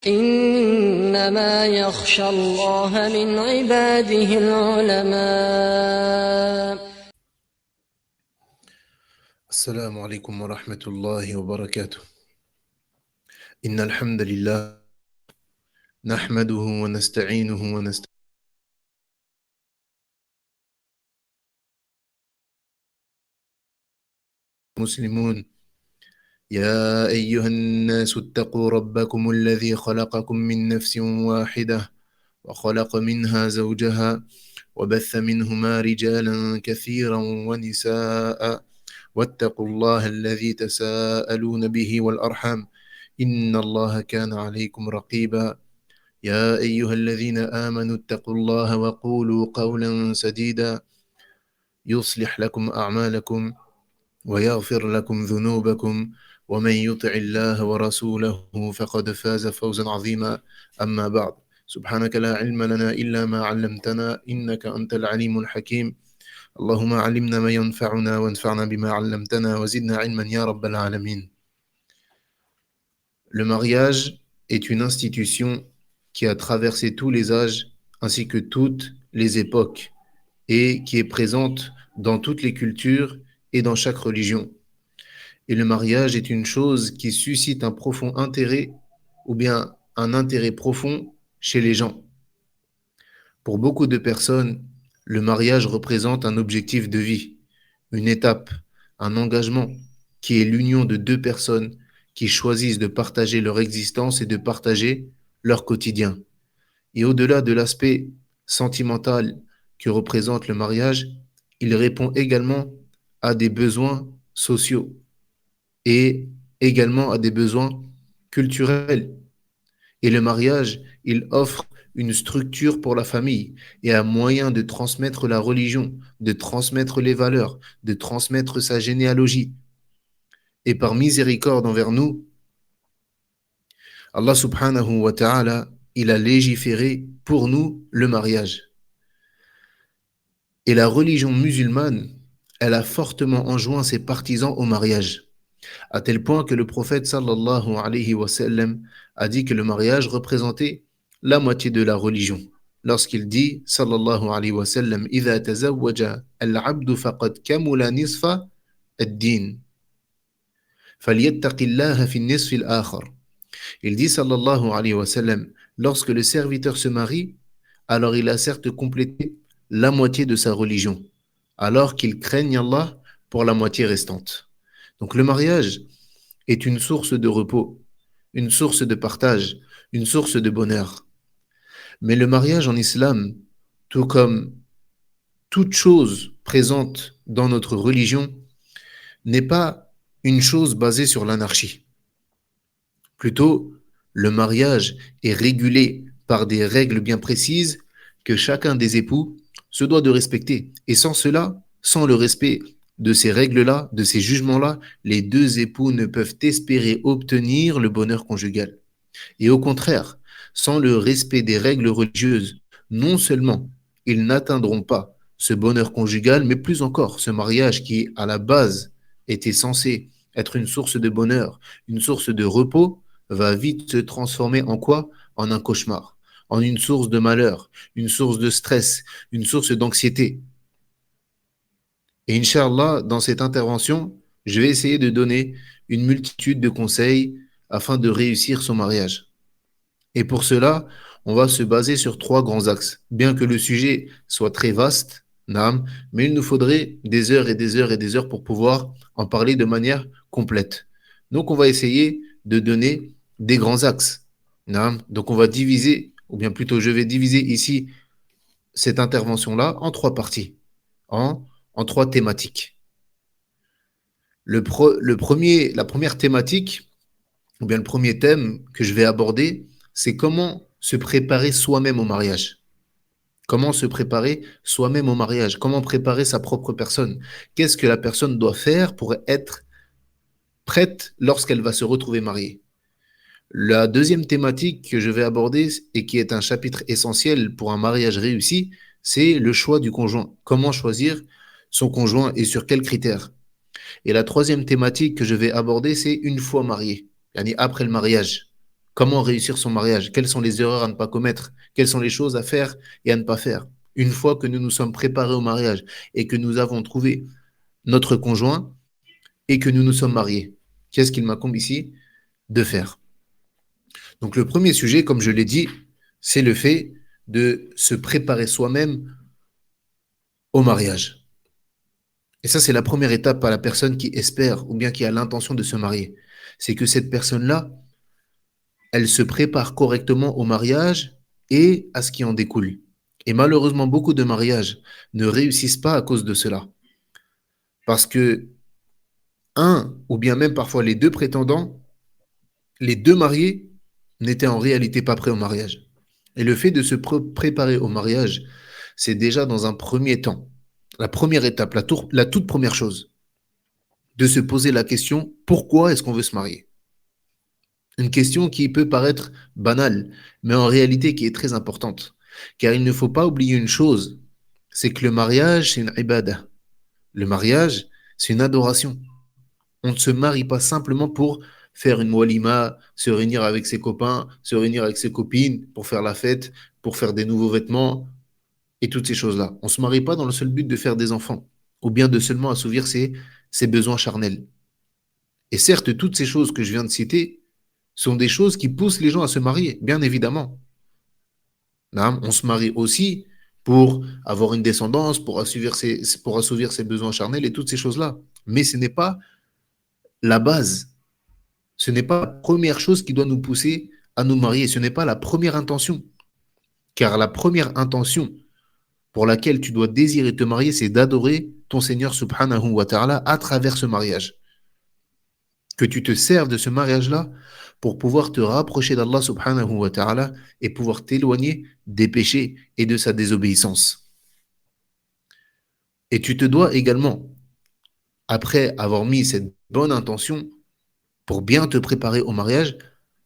إنما يخشى الله من عباده العلماء. السلام عليكم ورحمة الله وبركاته. إن الحمد لله نحمده ونستعينه ونستغفره مسلمون. يا أيها الناس اتقوا ربكم الذي خلقكم من نفس واحدة وخلق منها زوجها وبث منهما رجالا كثيرا ونساء واتقوا الله الذي تساءلون به والأرحام إن الله كان عليكم رقيبا. يا أيها الذين آمنوا اتقوا الله وقولوا قولا سديدا يصلح لكم أعمالكم ويغفر لكم ذنوبكم ومن يطع الله ورسوله فقد فاز فوزا عظيما. أما بعد، سبحانك لا علم لنا إلا ما علمتنا إنك أنت العليم الحكيم. اللهم علمنا ما ينفعنا وانفعنا بما علمتنا وزدنا علما يا رب العالمين. Le mariage est une institution qui a traversé tous les âges ainsi que toutes les époques et qui est présente dans toutes les cultures et dans chaque religion. Et le mariage est une chose qui suscite un profond intérêt ou bien un intérêt profond chez les gens. Pour beaucoup de personnes, le mariage représente un objectif de vie, une étape, un engagement qui est l'union de deux personnes qui choisissent de partager leur existence et de partager leur quotidien. Et au-delà de l'aspect sentimental que représente le mariage, il répond également à des besoins sociaux et également à des besoins culturels. Et le mariage, il offre une structure pour la famille et un moyen de transmettre la religion, de transmettre les valeurs, de transmettre sa généalogie. Et par miséricorde envers nous, Allah subhanahu wa ta'ala, il a légiféré pour nous le mariage. Et la religion musulmane, elle a fortement enjoint ses partisans au mariage, à tel point que le prophète sallallahu alayhi wa sallam a dit que le mariage représentait la moitié de la religion. Lorsqu'il dit sallallahu alayhi wa sallam إذا تزوج العبد فقد كمل نصف الدين فليتق الله في النصف الآخر. Il dit sallallahu alayhi wa sallam, lorsque le serviteur se marie, alors il a certes complété la moitié de sa religion, alors qu'il craigne Allah pour la moitié restante. Donc le mariage est une source de repos, une source de partage, une source de bonheur. Mais le mariage en islam, tout comme toute chose présente dans notre religion, n'est pas une chose basée sur l'anarchie. Plutôt, le mariage est régulé par des règles bien précises que chacun des époux se doit de respecter. Et sans cela, sans le respect de ces règles-là, de ces jugements-là, les deux époux ne peuvent espérer obtenir le bonheur conjugal. Et au contraire, sans le respect des règles religieuses, non seulement ils n'atteindront pas ce bonheur conjugal, mais plus encore, ce mariage qui, à la base, était censé être une source de bonheur, une source de repos, va vite se transformer en quoi? En un cauchemar, en une source de malheur, une source de stress, une source d'anxiété. Et Inch'Allah, dans cette intervention, je vais essayer de donner une multitude de conseils afin de réussir son mariage. Et pour cela, on va se baser sur trois grands axes. Bien que le sujet soit très vaste, naam, mais il nous faudrait des heures et des heures et des heures pour pouvoir en parler de manière complète. Donc, on va essayer de donner des grands axes. Naam. Donc, on va diviser, ou bien plutôt, je vais diviser ici cette intervention-là en trois parties, en trois thématiques. La première thématique, ou bien le premier thème que je vais aborder, c'est comment se préparer soi-même au mariage. Comment se préparer soi-même au mariage? Comment préparer sa propre personne? Qu'est-ce que la personne doit faire pour être prête lorsqu'elle va se retrouver mariée? La deuxième thématique que je vais aborder et qui est un chapitre essentiel pour un mariage réussi, c'est le choix du conjoint. Comment choisir son conjoint et sur quels critères? Et la troisième thématique que je vais aborder, c'est une fois marié, yani après le mariage. Comment réussir son mariage? Quelles sont les erreurs à ne pas commettre? Quelles sont les choses à faire et à ne pas faire? Une fois que nous nous sommes préparés au mariage et que nous avons trouvé notre conjoint et que nous nous sommes mariés, qu'est-ce qu'il m'incombe ici de faire? Donc le premier sujet, comme je l'ai dit, c'est le fait de se préparer soi-même au mariage. Et ça, c'est la première étape à la personne qui espère ou bien qui a l'intention de se marier. C'est que cette personne-là, elle se prépare correctement au mariage et à ce qui en découle. Et malheureusement, beaucoup de mariages ne réussissent pas à cause de cela. Parce que un, ou bien même parfois les deux prétendants, les deux mariés, n'étaient en réalité pas prêts au mariage. Et le fait de se préparer au mariage, c'est déjà dans un premier temps, la première étape, la toute première chose, de se poser la question, pourquoi est-ce qu'on veut se marier? Une question qui peut paraître banale, mais en réalité qui est très importante. Car il ne faut pas oublier une chose, c'est que le mariage, c'est une ibadah. Le mariage, c'est une adoration. On ne se marie pas simplement pour faire une walima, se réunir avec ses copains, se réunir avec ses copines, pour faire la fête, pour faire des nouveaux vêtements et toutes ces choses-là. On ne se marie pas dans le seul but de faire des enfants, ou bien de seulement assouvir ses besoins charnels. Et certes, toutes ces choses que je viens de citer sont des choses qui poussent les gens à se marier, bien évidemment. Naam, on se marie aussi pour avoir une descendance, pour assouvir ses besoins charnels et toutes ces choses-là. Mais ce n'est pas la base. Ce n'est pas la première chose qui doit nous pousser à nous marier. Ce n'est pas la première intention. Car la première intention pour laquelle tu dois désirer te marier, c'est d'adorer ton Seigneur subhanahu wa ta'ala à travers ce mariage. Que tu te serves de ce mariage-là pour pouvoir te rapprocher d'Allah subhanahu wa ta'ala et pouvoir t'éloigner des péchés et de sa désobéissance. Et tu te dois également, après avoir mis cette bonne intention pour bien te préparer au mariage,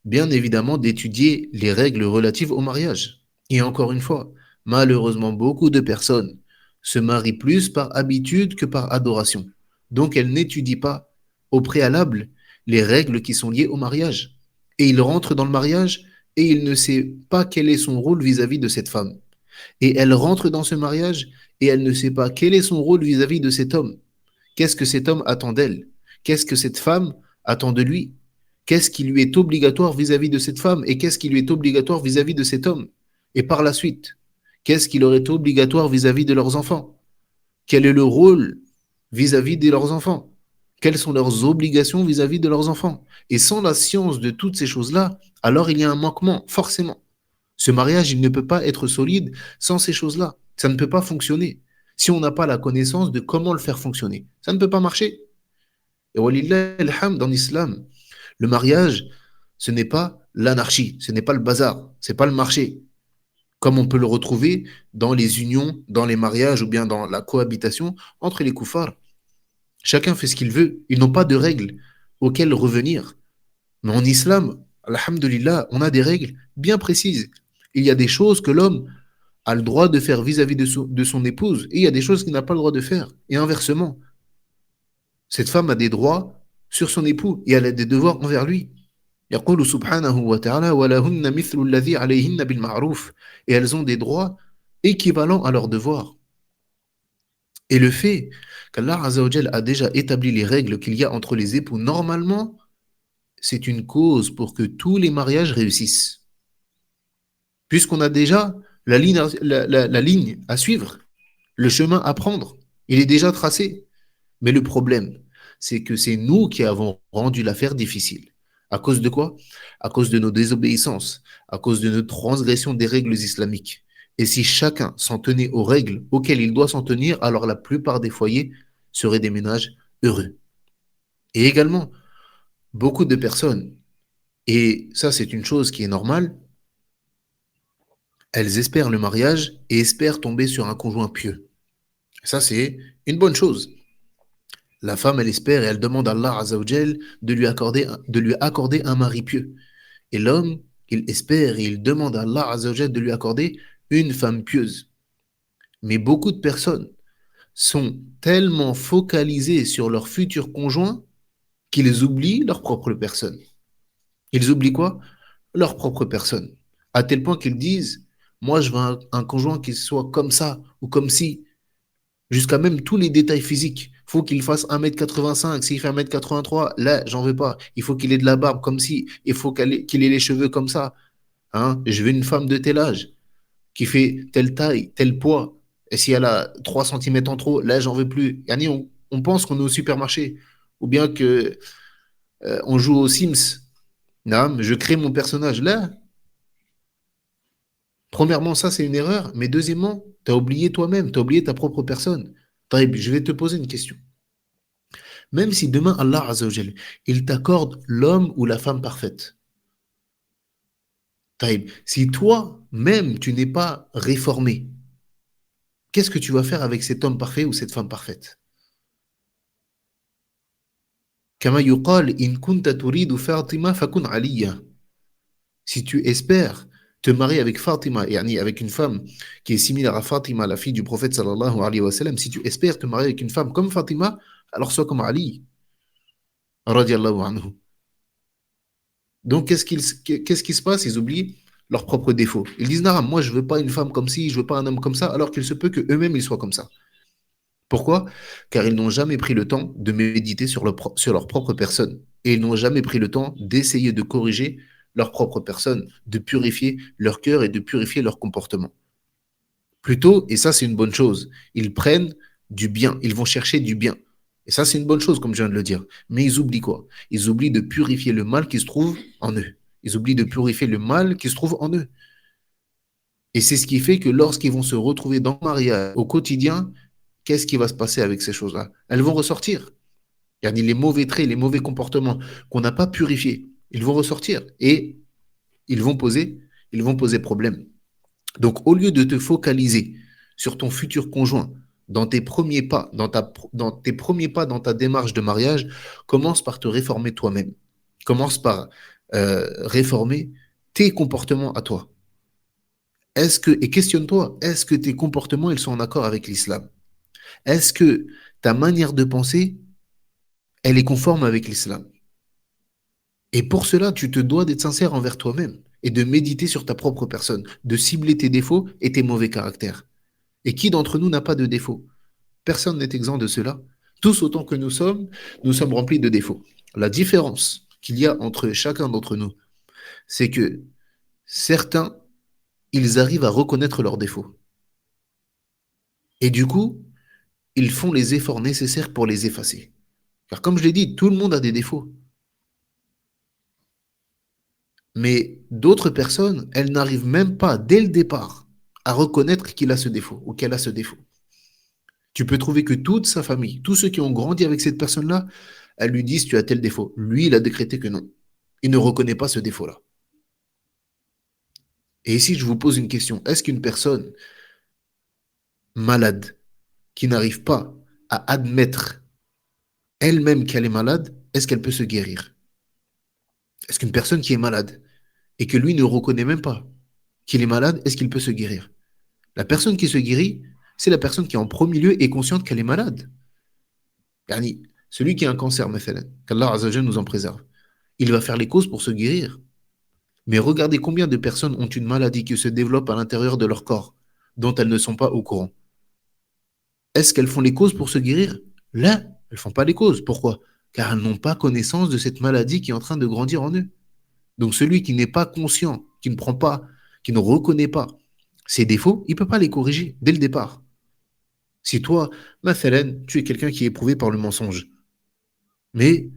bien évidemment d'étudier les règles relatives au mariage. Et encore une fois, malheureusement, beaucoup de personnes se marient plus par habitude que par adoration. Donc, elles n'étudient pas au préalable les règles qui sont liées au mariage. Et il rentre dans le mariage et il ne sait pas quel est son rôle vis-à-vis de cette femme. Et elle rentre dans ce mariage et elle ne sait pas quel est son rôle vis-à-vis de cet homme. Qu'est-ce que cet homme attend d'elle? Qu'est-ce que cette femme attend de lui? Qu'est-ce qui lui est obligatoire vis-à-vis de cette femme et qu'est-ce qui lui est obligatoire vis-à-vis de cet homme? Et par la suite, qu'est-ce qui leur est obligatoire vis-à-vis de leurs enfants? Quel est le rôle vis-à-vis de leurs enfants? Quelles sont leurs obligations vis-à-vis de leurs enfants? Et sans la science de toutes ces choses-là, alors il y a un manquement, forcément. Ce mariage, il ne peut pas être solide sans ces choses-là. Ça ne peut pas fonctionner. Si on n'a pas la connaissance de comment le faire fonctionner, ça ne peut pas marcher. Et walillah alhamd, en islam, le mariage, ce n'est pas l'anarchie, ce n'est pas le bazar, ce n'est pas le marché, comme on peut le retrouver dans les unions, dans les mariages ou bien dans la cohabitation entre les koufars. Chacun fait ce qu'il veut, ils n'ont pas de règles auxquelles revenir. Mais en islam, alhamdulillah, on a des règles bien précises. Il y a des choses que l'homme a le droit de faire vis-à-vis de son épouse et il y a des choses qu'il n'a pas le droit de faire. Et inversement, cette femme a des droits sur son époux et elle a des devoirs envers lui. يقول سبحانه وتعالى ولهن مثل الذي عليهن بالمعروف et elles ont des droits équivalents à leurs devoirs. Et le fait qu'Allah Azza wa Jal a déjà établi les règles qu'il y a entre les époux, normalement, c'est une cause pour que tous les mariages réussissent. Puisqu'on a déjà la ligne à suivre, le chemin à prendre, il est déjà tracé. Mais le problème, c'est que c'est nous qui avons rendu l'affaire difficile. À cause de quoi? À cause de nos désobéissances, à cause de nos transgressions des règles islamiques. Et si chacun s'en tenait aux règles auxquelles il doit s'en tenir, alors la plupart des foyers seraient des ménages heureux. Et également, beaucoup de personnes, et ça c'est une chose qui est normale, elles espèrent le mariage et espèrent tomber sur un conjoint pieux. Ça c'est une bonne chose. La femme, elle espère et elle demande à Allah Azza wa Jal de lui accorder un mari pieux. Et l'homme, il espère et il demande à Allah Azza wa Jal de lui accorder une femme pieuse. Mais beaucoup de personnes sont tellement focalisées sur leur futur conjoint qu'ils oublient leur propre personne. Ils oublient quoi? leur propre personne. À tel point qu'ils disent, moi, je veux un conjoint qui soit comme ça ou comme si, jusqu'à même tous les détails physiques. Il faut qu'il fasse 1,85 m. S'il fait 1,83 m, là, j'en veux pas. Il faut qu'il ait de la barbe comme si. Il faut qu'il ait les cheveux comme ça. Hein? Je veux une femme de tel âge, qui fait telle taille, tel poids. Et si elle a 3 centimètres en trop, là, j'en veux plus. Yani, on pense qu'on est au supermarché. Ou bien que on joue aux Sims. Non, je crée mon personnage. Là, premièrement, ça, c'est une erreur. Mais deuxièmement, tu as oublié toi-même, tu as oublié ta propre personne. Taïb, je vais te poser une question. Même si demain, Allah Azzawajal, il t'accorde l'homme ou la femme parfaite. Taïb, si toi-même, tu n'es pas réformé, qu'est-ce que tu vas faire avec cet homme parfait ou cette femme parfaite? Kama yuqal, in kunta turidu Fatima fakun aliya. Si tu espères te marier avec Fatima, yani avec une femme qui est similaire à Fatima, la fille du prophète sallallahu alayhi wa sallam, si tu espères te marier avec une femme comme Fatima, alors sois comme Ali, radiallahu anhu. Donc, qu'est-ce qui se passe? Ils oublient leurs propres défauts. Ils disent, non, moi, je veux pas une femme comme ci, je veux pas un homme comme ça, alors qu'il se peut qu'eux-mêmes, ils soient comme ça. Pourquoi? Car ils n'ont jamais pris le temps de méditer sur leur propre personne. Et ils n'ont jamais pris le temps d'essayer de corriger leur propre personne, de purifier leur cœur et de purifier leur comportement. Plutôt, et ça c'est une bonne chose, ils prennent du bien, ils vont chercher du bien. Et ça c'est une bonne chose, comme je viens de le dire. Mais ils oublient quoi? Ils oublient de purifier le mal qui se trouve en eux. Ils oublient de purifier le mal qui se trouve en eux. Et c'est ce qui fait que lorsqu'ils vont se retrouver dans le mariage au quotidien, qu'est-ce qui va se passer avec ces choses-là? Elles vont ressortir. C'est-à-dire les mauvais traits, les mauvais comportements qu'on n'a pas purifiés, ils vont ressortir et ils vont poser, ils vont poser problème. Donc, au lieu de te focaliser sur ton futur conjoint, dans tes premiers pas, dans tes premiers pas dans ta démarche de mariage, commence par te réformer toi-même. Commence par réformer tes comportements à toi. Et questionne-toi, est-ce que tes comportements ils sont en accord avec l'islam? Est-ce que ta manière de penser, elle est conforme avec l'islam? Et pour cela, tu te dois d'être sincère envers toi-même et de méditer sur ta propre personne, de cibler tes défauts et tes mauvais caractères. Et qui d'entre nous n'a pas de défauts? Personne n'est exempt de cela. Tous autant que nous sommes remplis de défauts. La différence qu'il y a entre chacun d'entre nous, c'est que certains, ils arrivent à reconnaître leurs défauts. Et du coup, ils font les efforts nécessaires pour les effacer. Car comme je l'ai dit, tout le monde a des défauts. Mais d'autres personnes, elles n'arrivent même pas, dès le départ, à reconnaître qu'il a ce défaut ou qu'elle a ce défaut. Tu peux trouver que toute sa famille, tous ceux qui ont grandi avec cette personne-là, elles lui disent tu as tel défaut. Lui, il a décrété que non. Il ne reconnaît pas ce défaut-là. Et ici, je vous pose une question. Est-ce qu'une personne malade qui n'arrive pas à admettre elle-même qu'elle est malade, est-ce qu'elle peut se guérir? Est-ce qu'une personne qui est malade et que lui ne reconnaît même pas qu'il est malade, est-ce qu'il peut se guérir? La personne qui se guérit, c'est la personne qui en premier lieu est consciente qu'elle est malade. Yani, celui qui a un cancer, مثلا, qu'Allah Azzawajal nous en préserve, il va faire les causes pour se guérir. Mais regardez combien de personnes ont une maladie qui se développe à l'intérieur de leur corps, dont elles ne sont pas au courant. Est-ce qu'elles font les causes pour se guérir? Là, elles ne font pas les causes. Pourquoi? Car elles n'ont pas connaissance de cette maladie qui est en train de grandir en eux. Donc celui qui n'est pas conscient, qui ne prend pas, qui ne reconnaît pas ses défauts, il ne peut pas les corriger dès le départ. Si toi, Mathalan, tu es quelqu'un qui est éprouvé par le mensonge, mais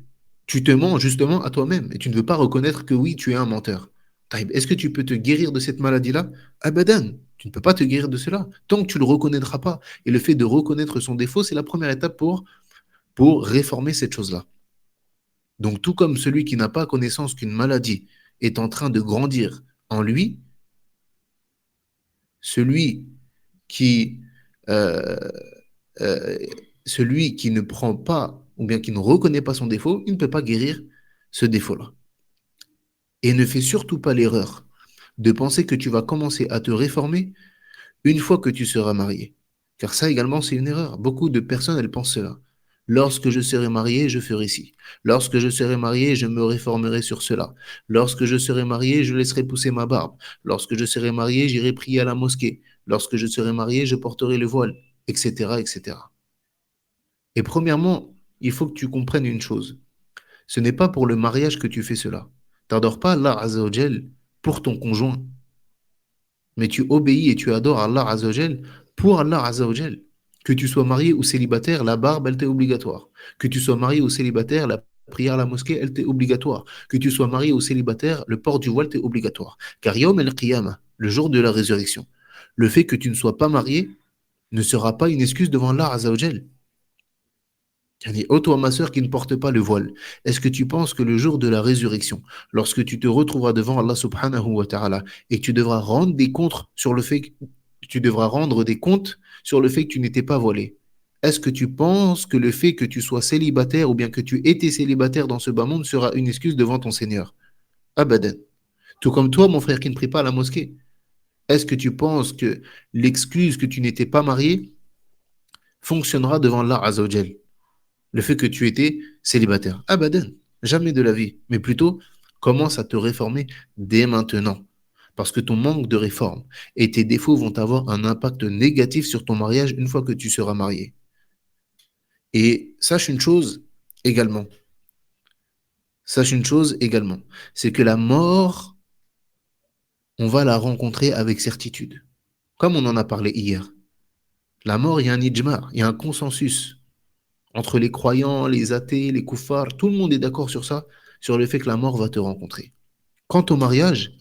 tu te mens justement à toi-même et tu ne veux pas reconnaître que oui, tu es un menteur. Taïb, est-ce que tu peux te guérir de cette maladie-là? Abadan, tu ne peux pas te guérir de cela tant que tu ne le reconnaîtras pas. Et le fait de reconnaître son défaut, c'est la première étape pour réformer cette chose-là. Donc, tout comme celui qui n'a pas connaissance qu'une maladie est en train de grandir en lui, celui qui, euh, euh, celui qui ne prend pas ou bien qui ne reconnaît pas son défaut, il ne peut pas guérir ce défaut-là. Et ne fais surtout pas l'erreur de penser que tu vas commencer à te réformer une fois que tu seras marié. Car ça également, c'est une erreur. Beaucoup de personnes, elles pensent cela. Lorsque je serai marié, je ferai ci. Lorsque je serai marié, je me réformerai sur cela. Lorsque je serai marié, je laisserai pousser ma barbe. Lorsque je serai marié, j'irai prier à la mosquée. Lorsque je serai marié, je porterai le voile, etc., etc. Et premièrement, il faut que tu comprennes une chose. Ce n'est pas pour le mariage que tu fais cela. Tu n'adores pas Allah Azzawajal pour ton conjoint, mais tu obéis et tu adores Allah Azzawajal pour Allah Azzawajal. Que tu sois marié ou célibataire, la barbe, elle t'est obligatoire. Que tu sois marié ou célibataire, la prière à la mosquée, elle t'est obligatoire. Que tu sois marié ou célibataire, le port du voile t'est obligatoire. Car Yawm el-Qiyamah, le jour de la résurrection, le fait que tu ne sois pas marié ne sera pas une excuse devant Allah Azzawajal. Yani, ô toi, ma sœur, qui ne porte pas le voile, est-ce que tu penses que le jour de la résurrection, lorsque tu te retrouveras devant Allah subhanahu wa ta'ala et que tu devras rendre des comptes sur le fait que tu devras rendre des comptes sur le fait que tu n'étais pas voilé, est-ce que tu penses que le fait que tu sois célibataire ou bien que tu étais célibataire dans ce bas monde sera une excuse devant ton Seigneur? Abadan. Tout comme toi, mon frère qui ne prie pas à la mosquée. Est-ce que tu penses que l'excuse que tu n'étais pas marié fonctionnera devant Allah Azzawajal? Le fait que tu étais célibataire. Abadan, jamais de la vie. Mais plutôt, commence à te réformer dès maintenant. Parce que ton manque de réforme et tes défauts vont avoir un impact négatif sur ton mariage une fois que tu seras marié. Et également, sache une chose également, c'est que la mort, on va la rencontrer avec certitude. Comme on en a parlé hier. La mort, il y a un ijma, il y a un consensus entre les croyants, les athées, les koufars, tout le monde est d'accord sur ça, sur le fait que la mort va te rencontrer. Quant au mariage,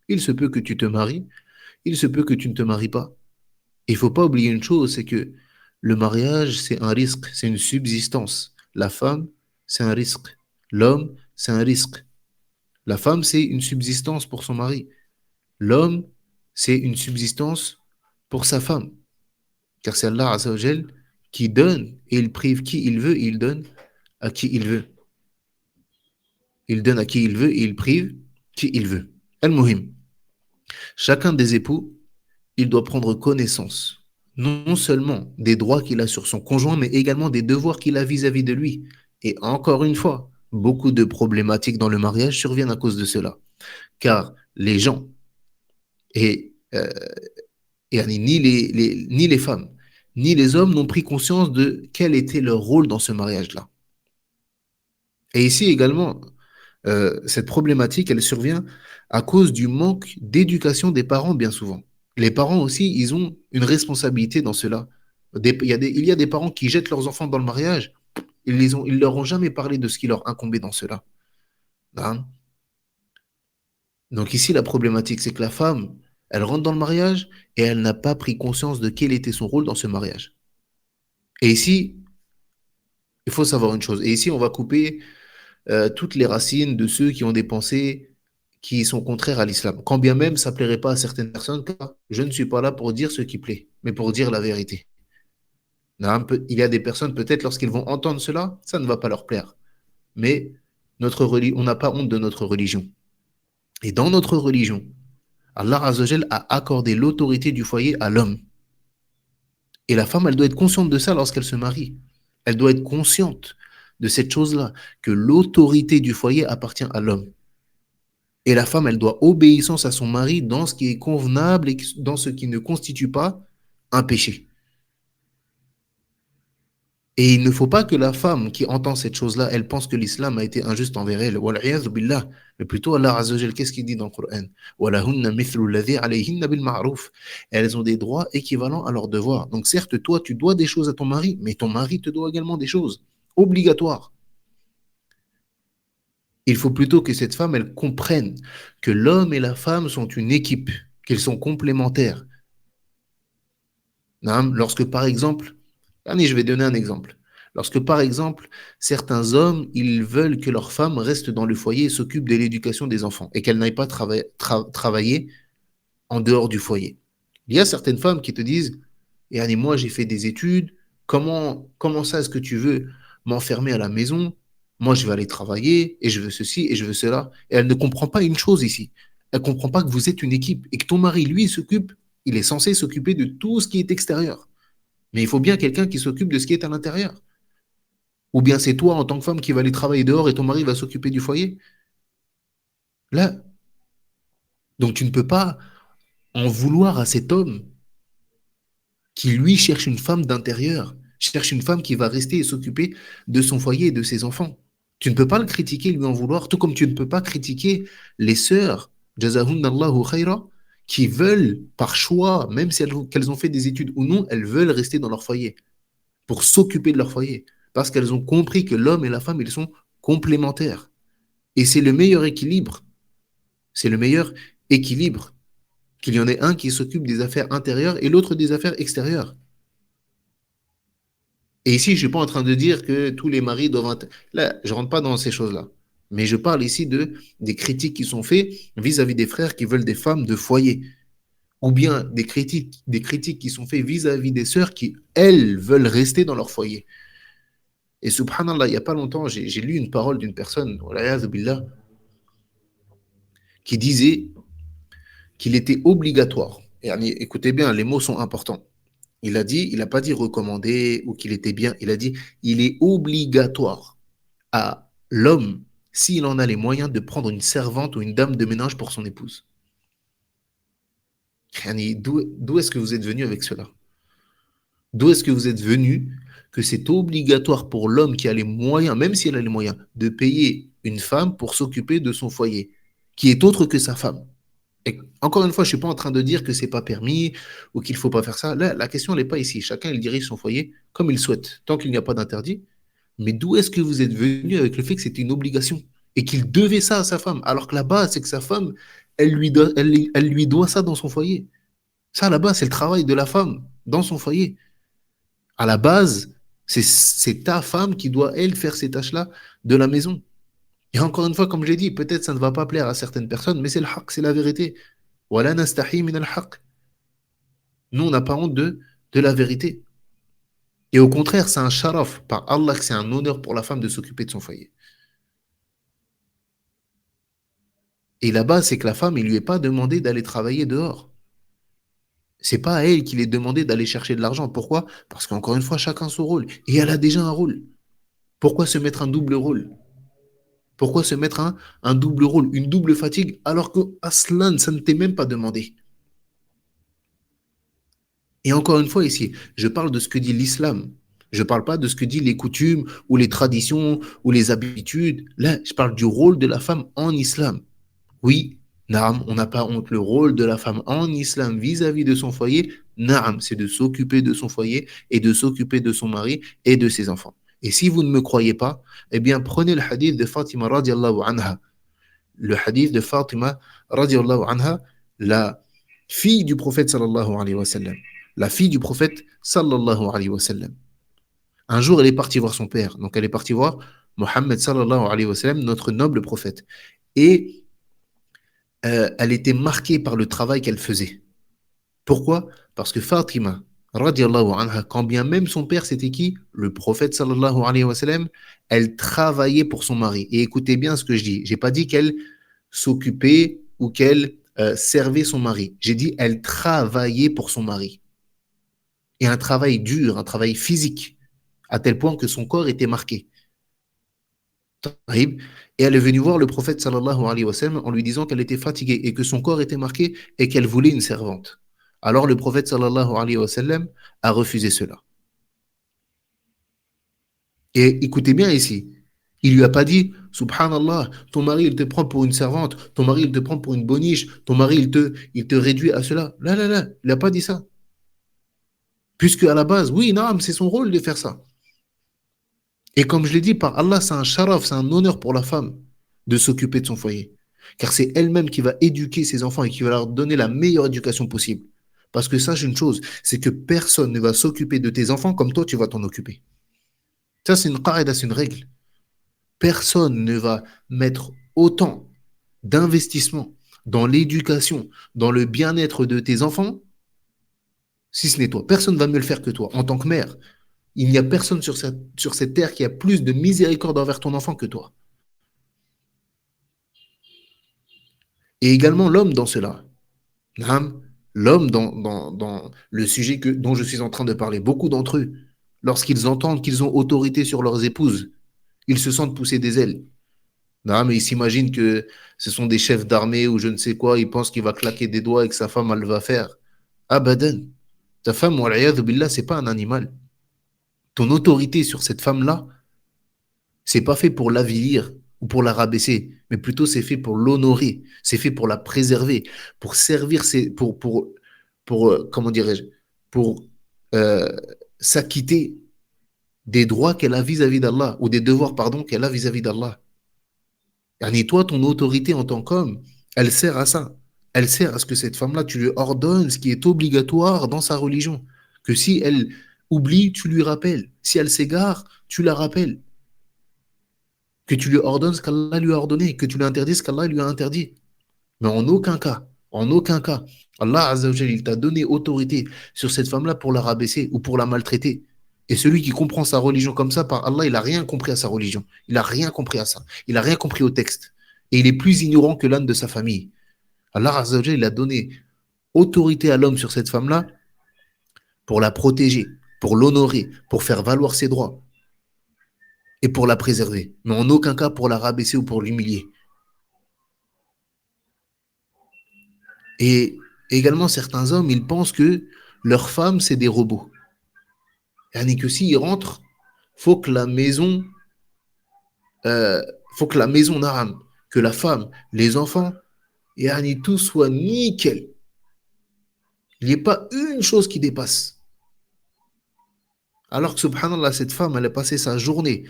il se peut que tu te maries, il se peut que tu ne te maries pas. Il ne faut pas oublier une chose, c'est que le mariage, c'est un risque, c'est une subsistance. La femme, c'est un risque. L'homme, c'est un risque. La femme, c'est une subsistance pour son mari. L'homme, c'est une subsistance pour sa femme. Car c'est Allah Azza wa Jal qui donne et il prive qui il veut et il donne à qui il veut. Il donne à qui il veut et il prive qui il veut. Al-Muhim. Chacun des époux, il doit prendre connaissance, non seulement des droits qu'il a sur son conjoint, mais également des devoirs qu'il a vis-à-vis de lui. Et encore une fois, beaucoup de problématiques dans le mariage surviennent à cause de cela. Car les gens, et, euh, ni les femmes, ni les hommes n'ont pris conscience de quel était leur rôle dans ce mariage-là. Et ici également, cette problématique, elle survient à cause du manque d'éducation des parents, bien souvent. Les parents aussi, ils ont une responsabilité dans cela. Il y a des parents qui jettent leurs enfants dans le mariage. Ils leur ont jamais parlé de ce qui leur incombait dans cela. Hein. Donc ici, la problématique, c'est que la femme, elle rentre dans le mariage et elle n'a pas pris conscience de quel était son rôle dans ce mariage. Et ici, il faut savoir une chose. Et ici, on va couper toutes les racines de ceux qui ont des pensées qui sont contraires à l'islam. Quand bien même ça ne plairait pas à certaines personnes, car je ne suis pas là pour dire ce qui plaît, mais pour dire la vérité. Il y a des personnes, peut-être lorsqu'ils vont entendre cela, ça ne va pas leur plaire. Mais on n'a pas honte de notre religion. Et dans notre religion, Allah Azzawajal a accordé l'autorité du foyer à l'homme. Et la femme, elle doit être consciente de ça lorsqu'elle se marie. Elle doit être consciente de cette chose-là, que l'autorité du foyer appartient à l'homme. Et la femme, elle doit obéissance à son mari dans ce qui est convenable et dans ce qui ne constitue pas un péché. Et il ne faut pas que la femme qui entend cette chose-là, elle pense que l'islam a été injuste envers elle. Wal'iyadhu billah. Mais plutôt Allah Azza wa Jal, qu'est-ce qu'il dit dans le Coran? Walahunna mithlu alladhi alayhinna bil ma'ruf. Elles ont des droits équivalents à leurs devoirs. Donc certes, toi, tu dois des choses à ton mari, mais ton mari te doit également des choses obligatoires. Il faut plutôt que cette femme, elle comprenne que l'homme et la femme sont une équipe, qu'ils sont complémentaires. Lorsque, par exemple, allez, je vais donner un exemple. Lorsque, par exemple, certains hommes, ils veulent que leur femme reste dans le foyer et s'occupe de l'éducation des enfants et qu'elle n'aille pas travailler en dehors du foyer. Il y a certaines femmes qui te disent, et allez, moi j'ai fait des études, comment ça est-ce que tu veux m'enfermer à la maison? Moi je vais aller travailler et je veux ceci et je veux cela. Et elle ne comprend pas une chose ici. Elle ne comprend pas que vous êtes une équipe et que ton mari, lui, il est censé s'occuper de tout ce qui est extérieur. Mais il faut bien quelqu'un qui s'occupe de ce qui est à l'intérieur. Ou bien c'est toi, en tant que femme, qui va aller travailler dehors et ton mari va s'occuper du foyer? Là. Donc tu ne peux pas en vouloir à cet homme qui, lui, cherche une femme d'intérieur, cherche une femme qui va rester et s'occuper de son foyer et de ses enfants. Tu ne peux pas le critiquer, lui en vouloir, tout comme tu ne peux pas critiquer les sœurs, jazahunallahu khaira, qui veulent, par choix, même si qu'elles ont fait des études ou non, elles veulent rester dans leur foyer, pour s'occuper de leur foyer, parce qu'elles ont compris que l'homme et la femme, ils sont complémentaires. Et c'est le meilleur équilibre. C'est le meilleur équilibre. Qu'il y en ait un qui s'occupe des affaires intérieures et l'autre des affaires extérieures. Et ici, je ne suis pas en train de dire que tous les maris doivent... Là, je ne rentre pas dans ces choses-là. Mais je parle ici des critiques qui sont faites vis-à-vis des frères qui veulent des femmes de foyer. Ou bien des critiques qui sont faites vis-à-vis des sœurs qui, elles, veulent rester dans leur foyer. Et subhanallah, il n'y a pas longtemps, j'ai lu une parole d'une personne, wala'iyadhu billah, qui disait qu'il était obligatoire. Et écoutez bien, les mots sont importants. Il n'a pas dit recommander ou qu'il était bien. Il a dit, il est obligatoire à l'homme, s'il en a les moyens, de prendre une servante ou une dame de ménage pour son épouse. D'où est-ce que vous êtes venu avec cela? D'où est-ce que vous êtes venu que c'est obligatoire pour l'homme qui a les moyens, même s'il a les moyens, de payer une femme pour s'occuper de son foyer, qui est autre que sa femme? Et encore une fois, je ne suis pas en train de dire que c'est pas permis ou qu'il ne faut pas faire ça. Là, la question n'est pas ici. Chacun, il dirige son foyer comme il souhaite, tant qu'il n'y a pas d'interdit. Mais d'où est-ce que vous êtes venu avec le fait que c'était une obligation et qu'il devait ça à sa femme, alors que là-bas, c'est que sa femme, elle lui doit ça dans son foyer. Ça, là-bas, c'est le travail de la femme dans son foyer. À la base, c'est ta femme qui doit, elle, faire ces tâches-là de la maison. Et encore une fois, comme je l'ai dit, peut-être ça ne va pas plaire à certaines personnes, mais c'est le haq, c'est la vérité. Wala nastahi min al-haq. Nous, on n'a pas honte de la vérité. Et au contraire, c'est un sharaf par Allah que c'est un honneur pour la femme de s'occuper de son foyer. Et là-bas, c'est que la femme, il lui est pas demandé d'aller travailler dehors. C'est pas à elle qu'il est demandé d'aller chercher de l'argent. Pourquoi? Parce qu'encore une fois, chacun son rôle. Et elle a déjà un rôle. Pourquoi se mettre un double rôle? Pourquoi se mettre un double rôle, une double fatigue, alors que Aslan, ça ne t'est même pas demandé? Et encore une fois ici, je parle de ce que dit l'islam. Je ne parle pas de ce que disent les coutumes ou les traditions ou les habitudes. Là, je parle du rôle de la femme en islam. Oui, naam, on n'a pas honte. Le rôle de la femme en islam vis-à-vis de son foyer, naam, c'est de s'occuper de son foyer et de s'occuper de son mari et de ses enfants. Et si vous ne me croyez pas, eh bien, prenez le hadith de Fatima radiallahu anha. Le hadith de Fatima radiallahu anha, la fille du prophète sallallahu alayhi wa sallam. La fille du prophète sallallahu alayhi wa sallam. Un jour, elle est partie voir son père. Donc, elle est partie voir Mohammed sallallahu alayhi wa sallam, notre noble prophète. Et elle était marquée par le travail qu'elle faisait. Pourquoi? Parce que Fatima, radiallahu anha, quand bien même son père, c'était qui? Le prophète sallallahu alayhi wa sallam, elle travaillait pour son mari. Et écoutez bien ce que je dis. J'ai pas dit qu'elle s'occupait ou qu'elle servait son mari. J'ai dit elle travaillait pour son mari. Et un travail dur, un travail physique, à tel point que son corps était marqué. Et elle est venue voir le prophète sallallahu alayhi wa sallam en lui disant qu'elle était fatiguée et que son corps était marqué et qu'elle voulait une servante. Alors le prophète sallallahu alayhi wa sallam a refusé cela. Et écoutez bien ici, il lui a pas dit, subhanallah, ton mari il te prend pour une servante, ton mari il te prend pour une boniche, ton mari il te réduit à cela. Là, là, là, il n'a pas dit ça. Puisque à la base, oui, naam, c'est son rôle de faire ça. Et comme je l'ai dit, par Allah, c'est un sharaf, c'est un honneur pour la femme de s'occuper de son foyer. Car c'est elle-même qui va éduquer ses enfants et qui va leur donner la meilleure éducation possible. Parce que sache une chose, c'est que personne ne va s'occuper de tes enfants comme toi, tu vas t'en occuper. Ça, c'est une qaïda, c'est une règle. Personne ne va mettre autant d'investissement dans l'éducation, dans le bien-être de tes enfants, si ce n'est toi. Personne ne va mieux le faire que toi, en tant que mère. Il n'y a personne sur cette terre qui a plus de miséricorde envers ton enfant que toi. Et également l'homme dans cela. Naam, l'homme dans le sujet dont je suis en train de parler. Beaucoup d'entre eux. lorsqu'ils entendent qu'ils ont autorité sur leurs épouses, ils se sentent pousser des ailes. Non, mais ils s'imaginent que ce sont des chefs d'armée ou je ne sais quoi, ils pensent qu'il va claquer des doigts et que sa femme, elle va faire. Abadan. Ta femme, wal'iyadhu billah, c'est pas un animal. Ton autorité sur cette femme-là, c'est pas fait pour l'avilir ou pour la rabaisser, mais plutôt c'est fait pour l'honorer, c'est fait pour la préserver, pour servir, comment dirais-je, pour euh, s'acquitter des droits qu'elle a vis-à-vis d'Allah, ou des devoirs, pardon, qu'elle a vis-à-vis d'Allah. Et toi, ton autorité en tant qu'homme, elle sert à ça. Elle sert à ce que cette femme-là, tu lui ordonnes ce qui est obligatoire dans sa religion. Que si elle oublie, tu lui rappelles. Si elle s'égare, tu la rappelles. Que tu lui ordonnes ce qu'Allah lui a ordonné, que tu lui interdis ce qu'Allah lui a interdit. Mais en aucun cas, Allah Azza wa Jalla, il t'a donné autorité sur cette femme-là pour la rabaisser ou pour la maltraiter. Et celui qui comprend sa religion comme ça, par Allah, il n'a rien compris à sa religion. Il n'a rien compris à ça. Il n'a rien compris au texte. Et il est plus ignorant que l'âne de sa famille. Allah Azza wa Jalla, il a donné autorité à l'homme sur cette femme-là pour la protéger, pour l'honorer, pour faire valoir ses droits et pour la préserver. Mais en aucun cas pour la rabaisser ou pour l'humilier. Et également, certains hommes, ils pensent que leurs femmes, c'est des robots. Et que s'ils rentrent, faut que la maison, euh, faut que la maison n'arame, que la femme, les enfants, et tout soit nickel. Il n'y ait pas une chose qui dépasse. Alors que subhanallah, cette femme, elle a passé sa journée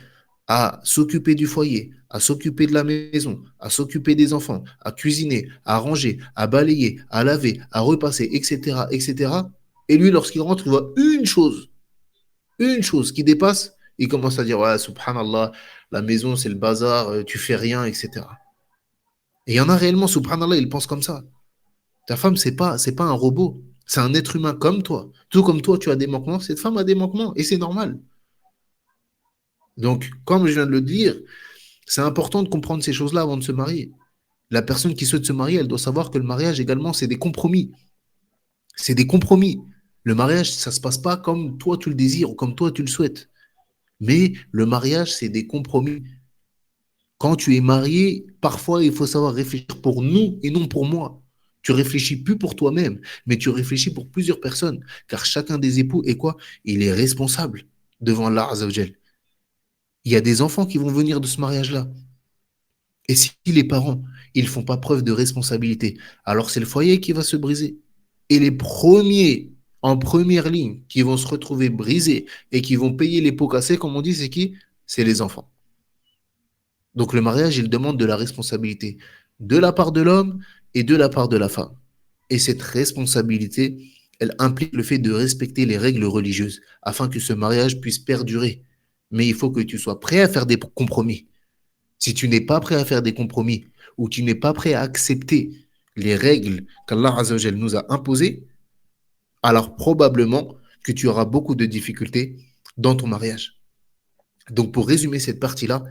à s'occuper du foyer, à s'occuper de la maison, à s'occuper des enfants, à cuisiner, à ranger, à balayer, à laver, à repasser, etc., etc. Et lui, lorsqu'il rentre, il voit une chose qui dépasse, il commence à dire, ouais, subhanallah, la maison, c'est le bazar, tu fais rien, etc. Et il y en a réellement, subhanallah, ils pensent comme ça. Ta femme, c'est pas un robot, c'est un être humain comme toi. Tout comme toi, tu as des manquements, cette femme a des manquements, et c'est normal. Donc, comme je viens de le dire, c'est important de comprendre ces choses-là avant de se marier. La personne qui souhaite se marier, elle doit savoir que le mariage également, c'est des compromis. C'est des compromis. Le mariage, ça ne se passe pas comme toi tu le désires ou comme toi tu le souhaites. Mais le mariage, c'est des compromis. Quand tu es marié, parfois, il faut savoir réfléchir pour nous et non pour moi. Tu réfléchis plus pour toi-même, mais tu réfléchis pour plusieurs personnes. Car chacun des époux est quoi? Il est responsable devant Allah Azza wa Jal. Il y a des enfants qui vont venir de ce mariage-là. Et si les parents, ils font pas preuve de responsabilité, alors c'est le foyer qui va se briser. Et les premiers en première ligne qui vont se retrouver brisés et qui vont payer les pots cassés, comme on dit, c'est qui? C'est les enfants. Donc le mariage, il demande de la responsabilité de la part de l'homme et de la part de la femme. Et cette responsabilité, elle implique le fait de respecter les règles religieuses afin que ce mariage puisse perdurer. Mais il faut que tu sois prêt à faire des compromis. Si tu n'es pas prêt à faire des compromis ou tu n'es pas prêt à accepter les règles qu'Allah Azza wa Jal nous a imposées, alors probablement que tu auras beaucoup de difficultés dans ton mariage. Donc pour résumer cette partie-là,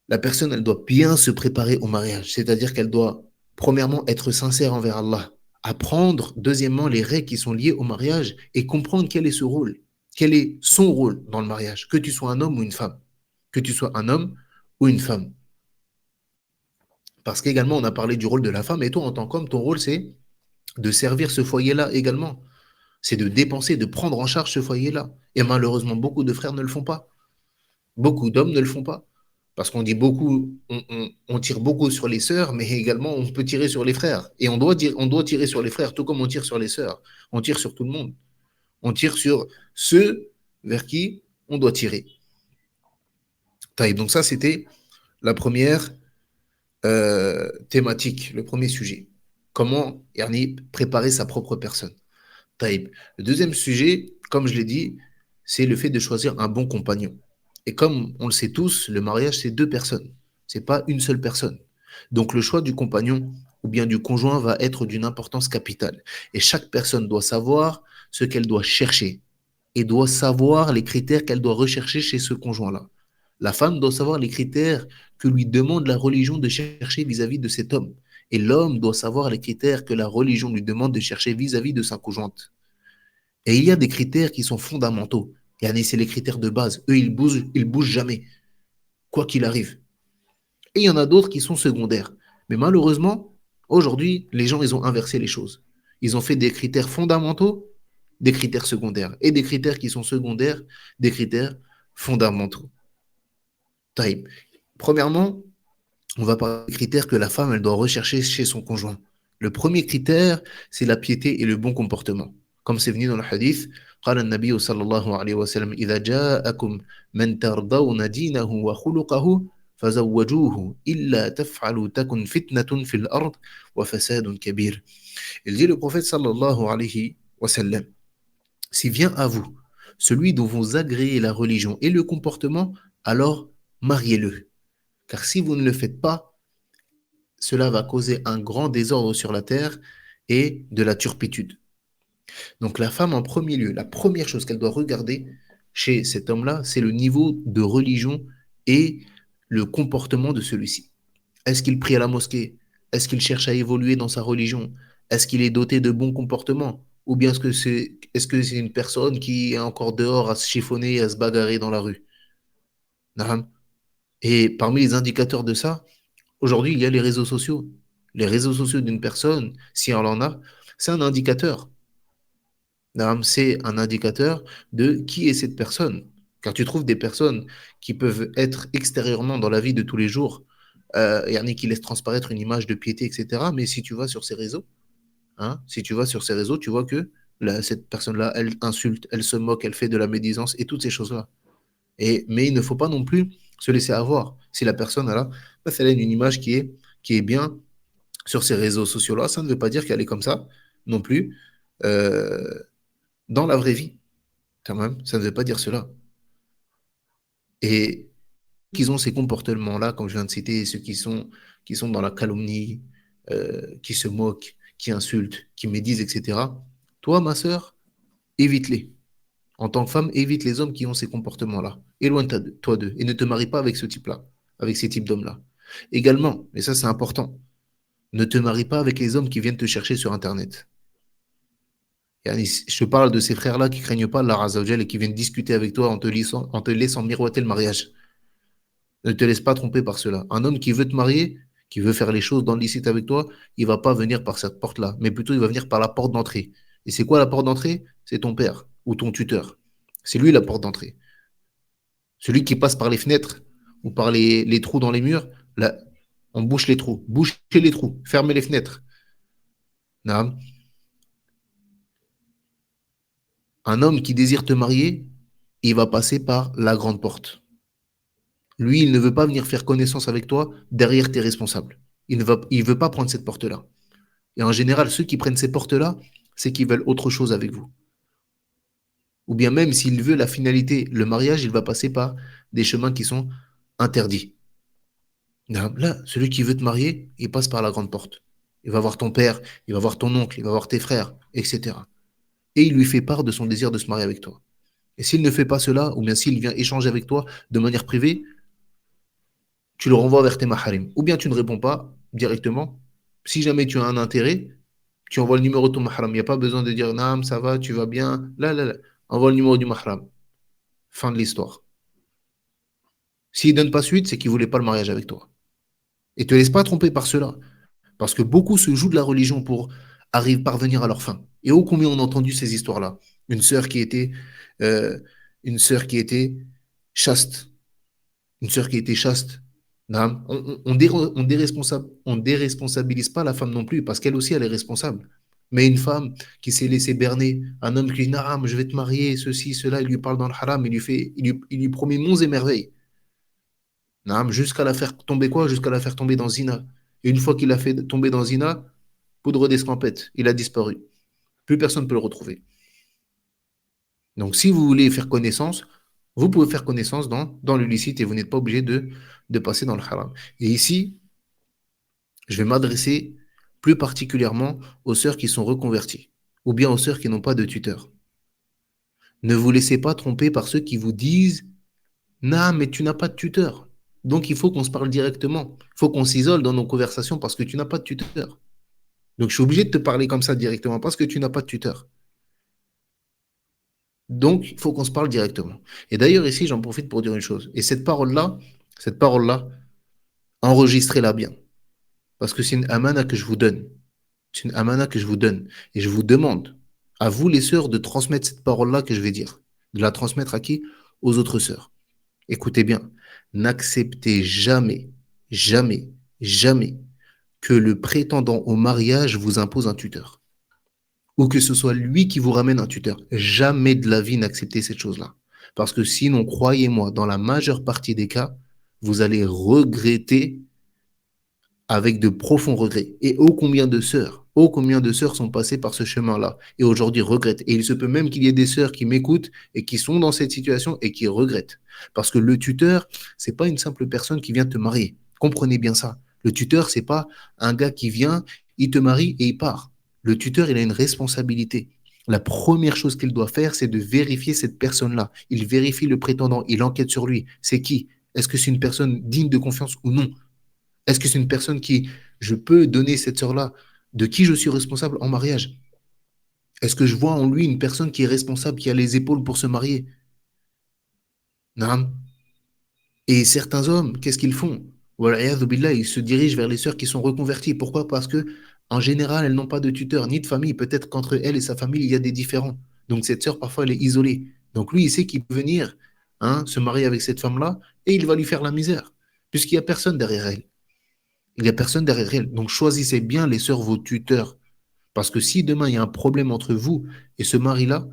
la personne, elle doit bien se préparer au mariage, c'est-à-dire qu'elle doit premièrement être sincère envers Allah, apprendre deuxièmement les règles qui sont liées au mariage et comprendre quel est ce rôle, quel est son rôle dans le mariage, que tu sois un homme ou une femme, que tu sois un homme ou une femme. Parce qu'également, on a parlé du rôle de la femme, et toi, en tant qu'homme, ton rôle, c'est de servir ce foyer-là également. C'est de dépenser, de prendre en charge ce foyer-là. Et malheureusement, beaucoup de frères ne le font pas. Beaucoup d'hommes ne le font pas. Parce qu'on dit beaucoup, on tire beaucoup sur les sœurs, mais également on peut tirer sur les frères. Et on doit tirer sur les frères, tout comme on tire sur les sœurs. On tire sur tout le monde. On tire sur ceux vers qui on doit tirer. Donc ça, c'était la première thématique, le premier sujet. Comment yani, préparer sa propre personne. Taïb. Le deuxième sujet, comme je l'ai dit, c'est le fait de choisir un bon compagnon. Et comme on le sait tous, le mariage, c'est deux personnes. C'est pas une seule personne. Donc le choix du compagnon ou bien du conjoint va être d'une importance capitale. Et chaque personne doit savoir ce qu'elle doit chercher et doit savoir les critères qu'elle doit rechercher chez ce conjoint-là. La femme doit savoir les critères que lui demande la religion de chercher vis-à-vis de cet homme. Et l'homme doit savoir les critères que la religion lui demande de chercher vis-à-vis de sa conjointe. Et il y a des critères qui sont fondamentaux, C'est les critères de base. Eux, ils bougent jamais, quoi qu'il arrive. Et il y en a d'autres qui sont secondaires. Mais malheureusement, aujourd'hui, les gens, ils ont inversé les choses. Ils ont fait des critères fondamentaux, des critères secondaires. Et des critères qui sont secondaires, des critères fondamentaux. Taïb. Premièrement, on va parler des critères que la femme, elle doit rechercher chez son conjoint. Le premier critère, c'est la piété et le bon comportement. Comme c'est venu dans le hadith, قال النبي صلى الله عليه وسلم إذا جاءكم من ترضون دينه وخلقه فزوجوه إلا تفعلوا تكن فتنة في الأرض وفساد كبير. Il dit le prophète sallallahu alayhi wa sallam, s'il vient à vous celui dont vous agréez la religion et le comportement, alors mariez-le. Car si vous ne le faites pas, cela va causer un grand désordre sur la terre et de la turpitude. Donc la femme en premier lieu, la première chose qu'elle doit regarder chez cet homme-là, c'est le niveau de religion et le comportement de celui-ci. Est-ce qu'il prie à la mosquée? Est-ce qu'il cherche à évoluer dans sa religion? Est-ce qu'il est doté de bons comportements? Ou bien est-ce que c'est une personne qui est encore dehors à se chiffonner et à se bagarrer dans la rue? Naam. Et parmi les indicateurs de ça, aujourd'hui, il y a les réseaux sociaux. Les réseaux sociaux d'une personne, si elle en a, c'est un indicateur. Naam, c'est un indicateur de qui est cette personne. Car tu trouves des personnes qui peuvent être extérieurement dans la vie de tous les jours, qui laissent transparaître une image de piété, etc. Mais si tu vas sur ces réseaux, si tu vas sur ces réseaux, tu vois que cette personne-là, elle insulte, elle se moque, elle fait de la médisance et toutes ces choses-là. Mais il ne faut pas non plus se laisser avoir. Si la personne elle a une image qui est bien sur ces réseaux sociaux-là, ça ne veut pas dire qu'elle est comme ça non plus euh, dans la vraie vie. Quand même, ça ne veut pas dire cela. Et qu'ils ont ces comportements-là, comme je viens de citer, ceux qui sont dans la calomnie, qui se moquent, qui insultent, qui médisent, etc. Toi, ma sœur, évite-les. En tant que femme, évite les hommes qui ont ces comportements-là. Éloigne-toi d'eux et ne te marie pas avec ce type-là, avec ces types d'hommes-là. Également, et ça c'est important, ne te marie pas avec les hommes qui viennent te chercher sur Internet. Je te parle de ces frères-là qui craignent pas Allah Azza wa Jal et qui viennent discuter avec toi en te laissant miroiter le mariage. Ne te laisse pas tromper par cela. Un homme qui veut te marier, qui veut faire les choses dans le licite avec toi, il va pas venir par cette porte-là, mais plutôt il va venir par la porte d'entrée. Et c'est quoi la porte d'entrée? C'est ton père ou ton tuteur. C'est lui la porte d'entrée. Celui qui passe par les fenêtres ou par les trous dans les murs, là, on bouche les trous. Bouchez les trous, fermez les fenêtres. Naam. Un homme qui désire te marier, il va passer par la grande porte. Lui, il ne veut pas venir faire connaissance avec toi derrière tes responsables. Il veut pas prendre cette porte-là. Et en général, ceux qui prennent ces portes-là, c'est qu'ils veulent autre chose avec vous. Ou bien même s'il veut la finalité, le mariage, il va passer par des chemins qui sont interdits. Là, celui qui veut te marier, il passe par la grande porte. Il va voir ton père, il va voir ton oncle, il va voir tes frères, etc. Et il lui fait part de son désir de se marier avec toi. Et s'il ne fait pas cela, ou bien s'il vient échanger avec toi de manière privée, tu le renvoies vers tes maharim. Ou bien tu ne réponds pas directement. Si jamais tu as un intérêt, tu envoies le numéro de ton mahram. Il n'y a pas besoin de dire Naam, ça va, tu vas bien. Là, là, là. Envoie le numéro du mahram. Fin de l'histoire. S'il ne donne pas suite, c'est qu'il ne voulait pas le mariage avec toi. Et ne te laisse pas tromper par cela. Parce que beaucoup se jouent de la religion pour parvenir à leur fin. Et ô combien on a entendu ces histoires-là. Une sœur qui était, euh, une sœur qui était chaste. Une sœur qui était chaste. Naam. On déresponsabilise pas la femme non plus, parce qu'elle aussi, elle est responsable. Mais une femme qui s'est laissée berner, un homme qui dit Naam, je vais te marier, ceci, cela, il lui parle dans le haram, il lui promet monts et merveilles. Naam, jusqu'à la faire tomber quoi? Jusqu'à la faire tomber dans Zina. Et une fois qu'il l'a fait tomber dans Zina, poudre d'escampette, il a disparu. Plus personne ne peut le retrouver. Donc, si vous voulez faire connaissance, vous pouvez faire connaissance dans le licite et vous n'êtes pas obligé de passer dans le haram. Et ici, je vais m'adresser plus particulièrement aux sœurs qui sont reconverties ou bien aux sœurs qui n'ont pas de tuteur. Ne vous laissez pas tromper par ceux qui vous disent non, mais tu n'as pas de tuteur. Donc, il faut qu'on se parle directement. Il faut qu'on s'isole dans nos conversations parce que tu n'as pas de tuteur. Donc, je suis obligé de te parler comme ça directement parce que tu n'as pas de tuteur. Donc, il faut qu'on se parle directement. Et d'ailleurs, ici, j'en profite pour dire une chose. Et cette parole-là, enregistrez-la bien. Parce que c'est une amana que je vous donne. C'est une amana que je vous donne. Et je vous demande, à vous les sœurs, de transmettre cette parole-là que je vais dire. De la transmettre à qui? Aux autres sœurs. Écoutez bien, n'acceptez jamais, jamais, jamais que le prétendant au mariage vous impose un tuteur. Ou que ce soit lui qui vous ramène un tuteur. Jamais de la vie n'acceptez cette chose-là. Parce que sinon, croyez-moi, dans la majeure partie des cas, vous allez regretter avec de profonds regrets. Et ô combien de sœurs sont passées par ce chemin-là et aujourd'hui regrettent. Et il se peut même qu'il y ait des sœurs qui m'écoutent et qui sont dans cette situation et qui regrettent. Parce que le tuteur, c'est pas une simple personne qui vient te marier. Comprenez bien ça. Le tuteur, c'est pas un gars qui vient, il te marie et il part. Le tuteur, il a une responsabilité. La première chose qu'il doit faire, c'est de vérifier cette personne-là. Il vérifie le prétendant, il enquête sur lui. C'est qui? Est-ce que c'est une personne digne de confiance ou non? Est-ce que c'est une personne qui, je peux donner cette sœur-là, de qui je suis responsable en mariage? Est-ce que je vois en lui une personne qui est responsable, qui a les épaules pour se marier? Non. Et certains hommes, qu'est-ce qu'ils font? Wal'iyadhu billah, ils se dirigent vers les sœurs qui sont reconverties. Pourquoi? Parce que, en général, elles n'ont pas de tuteur ni de famille. Peut-être qu'entre elle et sa famille, il y a des différends. Donc cette sœur, parfois, elle est isolée. Donc lui, il sait qu'il peut venir se marier avec cette femme-là et il va lui faire la misère, puisqu'il n'y a personne derrière elle. Il n'y a personne derrière elle. Donc choisissez bien les sœurs, vos tuteurs. Parce que si demain il y a un problème entre vous et ce mari-là,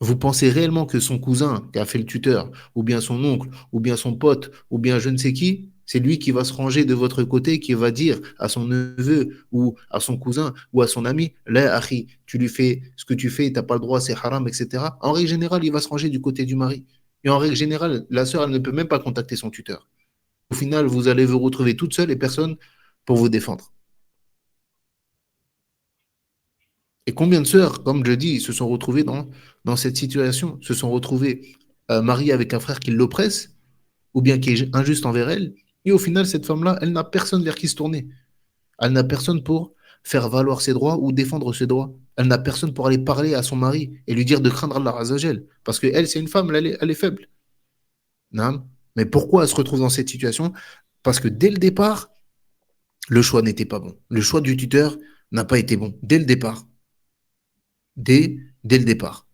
vous pensez réellement que son cousin qui a fait le tuteur, ou bien son oncle, ou bien son pote, ou bien je ne sais qui, c'est lui qui va se ranger de votre côté, qui va dire à son neveu, ou à son cousin, ou à son ami, là, Akhi, tu lui fais ce que tu fais, tu n'as pas le droit, c'est haram, etc. En règle générale, il va se ranger du côté du mari. Et en règle générale, la sœur, elle ne peut même pas contacter son tuteur. Au final, vous allez vous retrouver toute seule et personne pour vous défendre. Et combien de sœurs, comme je dis, se sont retrouvées dans cette situation, se sont retrouvées mariées avec un frère qui l'oppresse, ou bien qui est injuste envers elle, et au final, cette femme-là, elle n'a personne vers qui se tourner. Elle n'a personne pour faire valoir ses droits ou défendre ses droits. Elle n'a personne pour aller parler à son mari et lui dire de craindre Allah Azzawajal. Parce qu'elle, c'est une femme, elle est faible. Non. Mais pourquoi elle se retrouve dans cette situation? Parce que dès le départ, le choix n'était pas bon. Le choix du tuteur n'a pas été bon. Dès le départ. Dès le départ.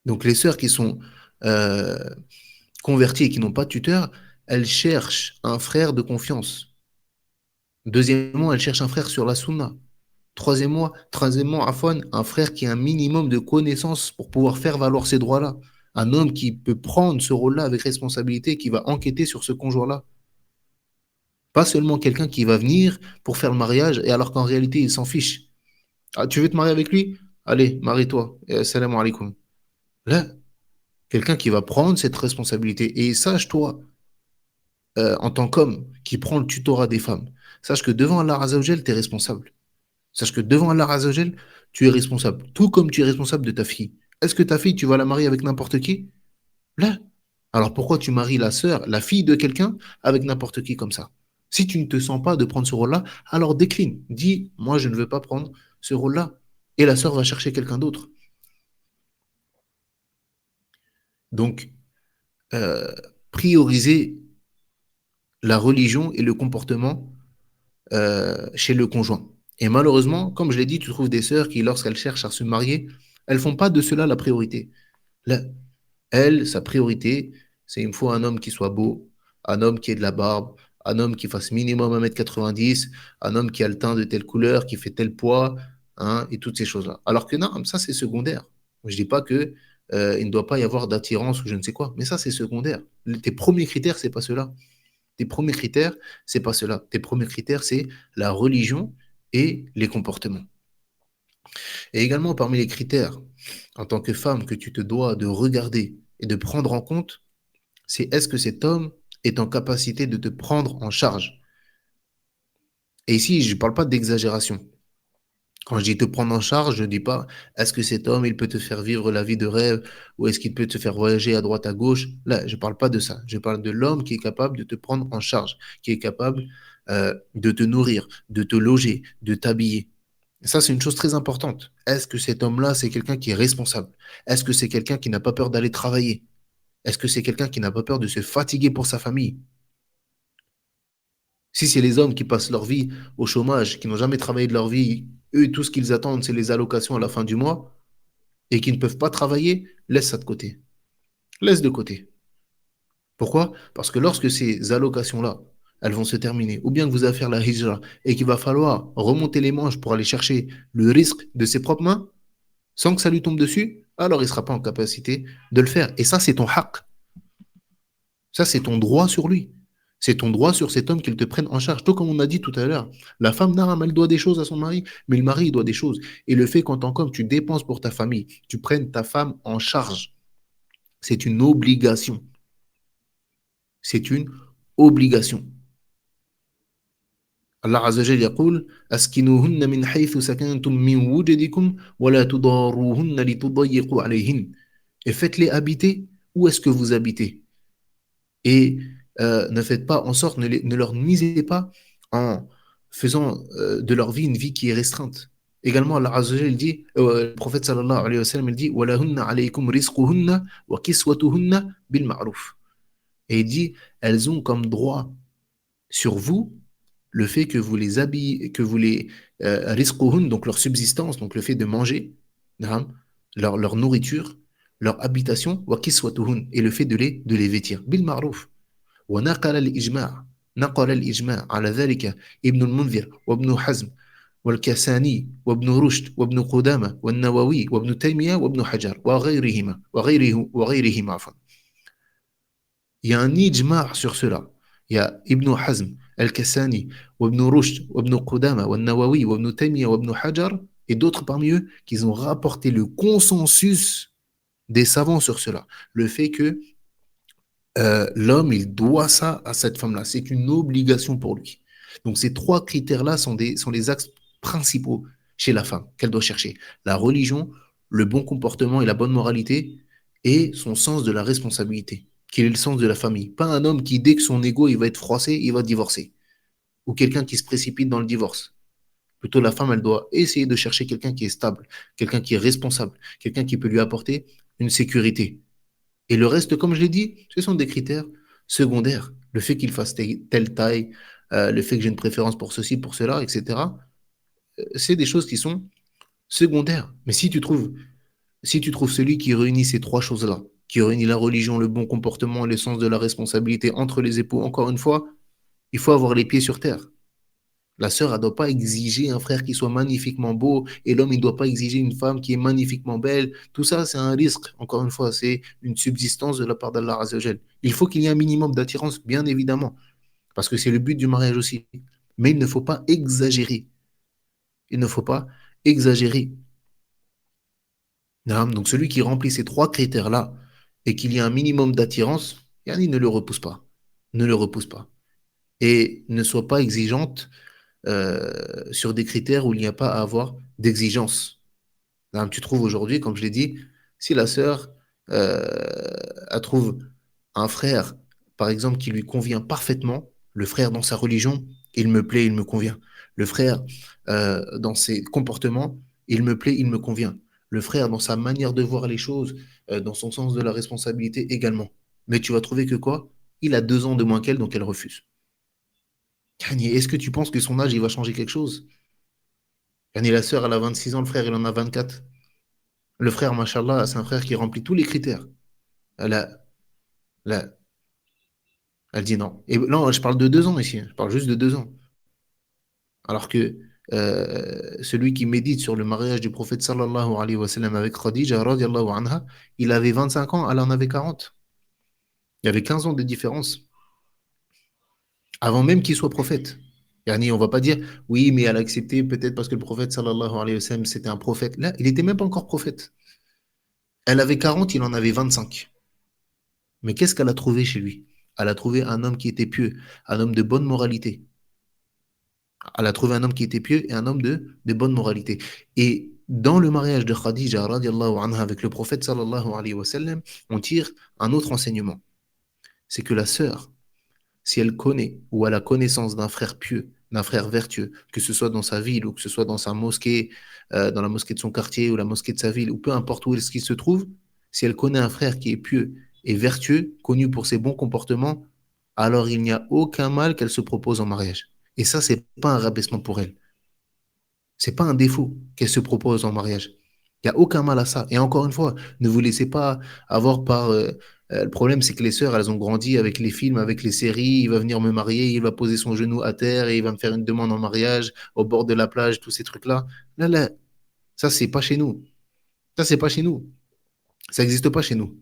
Donc les sœurs qui sont euh, converties et qui n'ont pas de tuteur, elles cherchent un frère de confiance. Deuxièmement, elles cherchent un frère sur la sunna. Troisièmement, Afwan, un frère qui a un minimum de connaissances pour pouvoir faire valoir ces droits-là. Un homme qui peut prendre ce rôle-là avec responsabilité, qui va enquêter sur ce conjoint-là. Pas seulement quelqu'un qui va venir pour faire le mariage et alors qu'en réalité, il s'en fiche. Ah, tu veux te marier avec lui? Allez, marie-toi. Salam alaikum. Là, quelqu'un qui va prendre cette responsabilité. Et sache-toi, en tant qu'homme qui prend le tutorat des femmes, sache que devant Allah Azzawajal, tu es responsable. Sache que devant Allah Azzawajal, tu es responsable. Tout comme tu es responsable de ta fille. Est-ce que ta fille, tu vas la marier avec n'importe qui? Là. Alors pourquoi tu maries la sœur, la fille de quelqu'un, avec n'importe qui comme ça? Si tu ne te sens pas de prendre ce rôle-là, alors décline. Dis, moi, je ne veux pas prendre ce rôle-là. Et la sœur va chercher quelqu'un d'autre. Donc, euh, prioriser la religion et le comportement chez le conjoint. Et malheureusement, comme je l'ai dit, tu trouves des sœurs qui, lorsqu'elles cherchent à se marier, elles font pas de cela la priorité. Là, elle, sa priorité, c'est il me faut un homme qui soit beau, un homme qui ait de la barbe, un homme qui fasse minimum 1,90 m, un homme qui a le teint de telle couleur, qui fait tel poids, hein, et toutes ces choses-là. Alors que non, ça c'est secondaire. Je dis pas que il ne doit pas y avoir d'attirance ou je ne sais quoi, mais ça c'est secondaire. Tes premiers critères, c'est pas cela. Tes premiers critères, c'est pas cela. Tes premiers critères, c'est la religion et les comportements. Et également, parmi les critères, en tant que femme, que tu te dois de regarder et de prendre en compte, c'est est-ce que cet homme est en capacité de te prendre en charge. Et ici, je ne parle pas d'exagération. Quand je dis te prendre en charge, je ne dis pas est-ce que cet homme, il peut te faire vivre la vie de rêve ou est-ce qu'il peut te faire voyager à droite, à gauche. Là, je ne parle pas de ça. Je parle de l'homme qui est capable de te prendre en charge, qui est capable de te nourrir, de te loger, de t'habiller. Et ça, c'est une chose très importante. Est-ce que cet homme-là, c'est quelqu'un qui est responsable? Est-ce que c'est quelqu'un qui n'a pas peur d'aller travailler? Est-ce que c'est quelqu'un qui n'a pas peur de se fatiguer pour sa famille? Si c'est les hommes qui passent leur vie au chômage, qui n'ont jamais travaillé de leur vie, eux, tout ce qu'ils attendent, c'est les allocations à la fin du mois, et qui ne peuvent pas travailler, laisse ça de côté. Laisse de côté. Pourquoi? Parce que lorsque ces allocations-là, elles vont se terminer, ou bien que vous allez faire la hijra, et qu'il va falloir remonter les manches pour aller chercher le risque de ses propres mains, sans que ça lui tombe dessus, alors il ne sera pas en capacité de le faire. Et ça, c'est ton haq. Ça, c'est ton droit sur lui. C'est ton droit sur cet homme qu'il te prenne en charge. Tout comme on a dit tout à l'heure, la femme d'Aram, elle doit des choses à son mari, mais le mari, il doit des choses. Et le fait qu'en tant qu'homme, tu dépenses pour ta famille, tu prennes ta femme en charge, c'est une obligation. C'est une obligation. Allah Azza wa Jalla يقول أسكنوهن من حيث سكنتم من وجدكم ولا تضاروهن لتضيقوا عليهن. Et faites-les habiter où est-ce que vous habitez. Et ne faites pas en sorte, ne leur nuisez pas en faisant de leur vie une vie qui est restreinte. Également, Allah Azza wa Jalla dit, le prophète sallallahu alayhi wa sallam, il dit وَلَهُنَّ عَلَيْكُمْ رِزْقُهُنَّ وَكِسْوَتُهُنَّ بِالْمَعْرُوفِ. Et il dit, elles ont comme droit sur vous le fait que vous les habillez, que vous les rizquhun, donc leur subsistance, donc le fait de manger, naam, leur nourriture, leur habitation, wa kiswatuhun, et le fait de les vêtir. Bil ma'ruf. Wa naqala al-ijma'. نقل الإجماع على ذلك ابن المنذر وابن حزم والكساني وابن رشد وابن قدامة والنووي وابن تيمية وابن حجر وغيرهما عفوا. Il y a un ijma' sur cela. Il y a Ibn Hazm, Al-Kassani, Ibn Rushd, Ibn Qudama, Nawawi, Ibn Taymiyyah, Ibn Hajar, et d'autres parmi eux qui ont rapporté le consensus des savants sur cela. Le fait que l'homme, il doit ça à cette femme-là. C'est une obligation pour lui. Donc ces trois critères-là sont les axes principaux chez la femme qu'elle doit chercher. La religion, le bon comportement et la bonne moralité, et son sens de la responsabilité. Quel est le sens de la famille? Pas un homme qui, dès que son ego il va être froissé, il va divorcer. Ou quelqu'un qui se précipite dans le divorce. Plutôt la femme, elle doit essayer de chercher quelqu'un qui est stable, quelqu'un qui est responsable, quelqu'un qui peut lui apporter une sécurité. Et le reste, comme je l'ai dit, ce sont des critères secondaires. Le fait qu'il fasse telle taille, le fait que j'ai une préférence pour ceci, pour cela, etc. C'est des choses qui sont secondaires. Mais si tu trouves celui qui réunit ces trois choses-là, qui réunit la religion, le bon comportement et le sens de la responsabilité entre les époux, encore une fois, il faut avoir les pieds sur terre. La sœur, elle ne doit pas exiger un frère qui soit magnifiquement beau et l'homme, il ne doit pas exiger une femme qui est magnifiquement belle. Tout ça, c'est un risque. Encore une fois, c'est une subsistance de la part d'Allah Azza wa Jal. Il faut qu'il y ait un minimum d'attirance, bien évidemment, parce que c'est le but du mariage aussi. Mais il ne faut pas exagérer. Il ne faut pas exagérer. Naam. Donc celui qui remplit ces trois critères-là et qu'il y a un minimum d'attirance, yani, ne le repousse pas. Ne le repousse pas. Et ne sois pas exigeante sur des critères où il n'y a pas à avoir d'exigence. Naam. Tu trouves aujourd'hui, comme je l'ai dit, si la sœur elle trouve un frère, par exemple, qui lui convient parfaitement, le frère dans sa religion, il me plaît, il me convient. Le frère dans ses comportements, il me plaît, il me convient. Le frère dans sa manière de voir les choses, dans son sens de la responsabilité également. Mais tu vas trouver que quoi? Il a 2 ans de moins qu'elle, donc elle refuse. Yani, est-ce que tu penses que son âge, il va changer quelque chose? Yani, la sœur, elle a 26 ans, le frère, il en a 24. Le frère, machallah, c'est un frère qui remplit tous les critères. Elle a, la- Elle dit non. Et non, je parle de 2 ans ici. Je parle juste de 2 ans. Alors que celui qui médite sur le mariage du prophète sallallahu alayhi wa sallam avec Khadija radiallahu anha, il avait 25 ans, elle en avait 40. Il y avait 15 ans de différence. Avant même qu'il soit prophète. Yani, on va pas dire, oui, mais elle a accepté peut-être parce que le prophète sallallahu alayhi wa sallam, c'était un prophète. Là, il n'était même pas encore prophète. Elle avait 40, il en avait 25. Mais qu'est-ce qu'elle a trouvé chez lui? Elle a trouvé un homme qui était pieux, un homme de bonne moralité. Elle a trouvé un homme qui était pieux et un homme de bonne moralité. Et dans le mariage de Khadija radiallahu anha avec le prophète sallallahu alayhi wa sallam, on tire un autre enseignement. C'est que la sœur, si elle connaît ou a la connaissance d'un frère pieux d'un frère vertueux, que ce soit dans sa ville ou que ce soit dans sa mosquée, dans la mosquée de son quartier ou la mosquée de sa ville, ou peu importe où est-ce qu'il se trouve, si elle connaît un frère qui est pieux et vertueux, connu pour ses bons comportements, alors il n'y a aucun mal qu'elle se propose en mariage. Et ça, c'est pas un rabaissement pour elle. C'est pas un défaut qu'elle se propose en mariage. Il n'y a aucun mal à ça. Et encore une fois, ne vous laissez pas avoir par... le problème, c'est que les sœurs, elles ont grandi avec les films, avec les séries. Il va venir me marier, il va poser son genou à terre et il va me faire une demande en mariage au bord de la plage, tous ces trucs-là. Là, là, ça, c'est pas chez nous. Ça, c'est pas chez nous. Ça n'existe pas chez nous.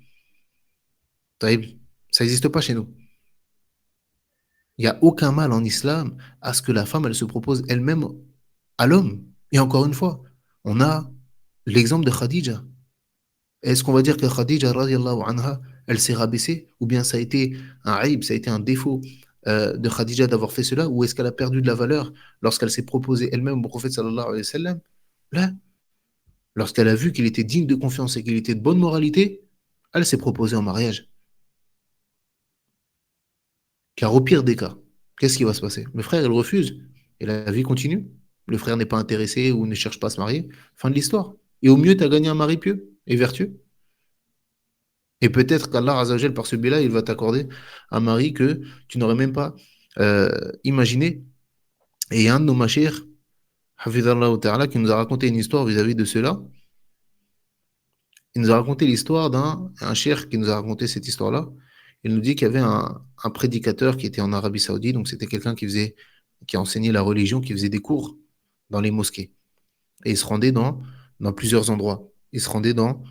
Taïb, ça n'existe pas chez nous. Il n'y a aucun mal en islam à ce que la femme, elle se propose elle-même à l'homme. Et encore une fois, on a l'exemple de Khadija. Est-ce qu'on va dire que Khadija, radiallahu anha, elle s'est rabaissée? Ou bien ça a été un aïb, ça a été un défaut de Khadija d'avoir fait cela? Ou est-ce qu'elle a perdu de la valeur lorsqu'elle s'est proposée elle-même au prophète sallallahu alayhi wa sallam? Là, lorsqu'elle a vu qu'il était digne de confiance et qu'il était de bonne moralité, elle s'est proposée en mariage. Car au pire des cas, qu'est-ce qui va se passer? Le frère, il refuse et la vie continue. Le frère n'est pas intéressé ou ne cherche pas à se marier. Fin de l'histoire. Et au mieux, tu as gagné un mari pieux et vertueux. Et peut-être qu'Allah Azzawajal, par ce biais-là, il va t'accorder un mari que tu n'aurais même pas imaginé. Et il y a un de nos mashirs, Hafidhallah Ta'ala, qui nous a raconté une histoire vis-à-vis de cela. Il nous a raconté l'histoire d'un un cheikh qui nous a raconté cette histoire-là. Il nous dit qu'il y avait un prédicateur qui était en Arabie Saoudite, donc c'était quelqu'un qui enseignait la religion, qui faisait des cours dans les mosquées. Et il se rendait dans plusieurs endroits. Il se rendait dans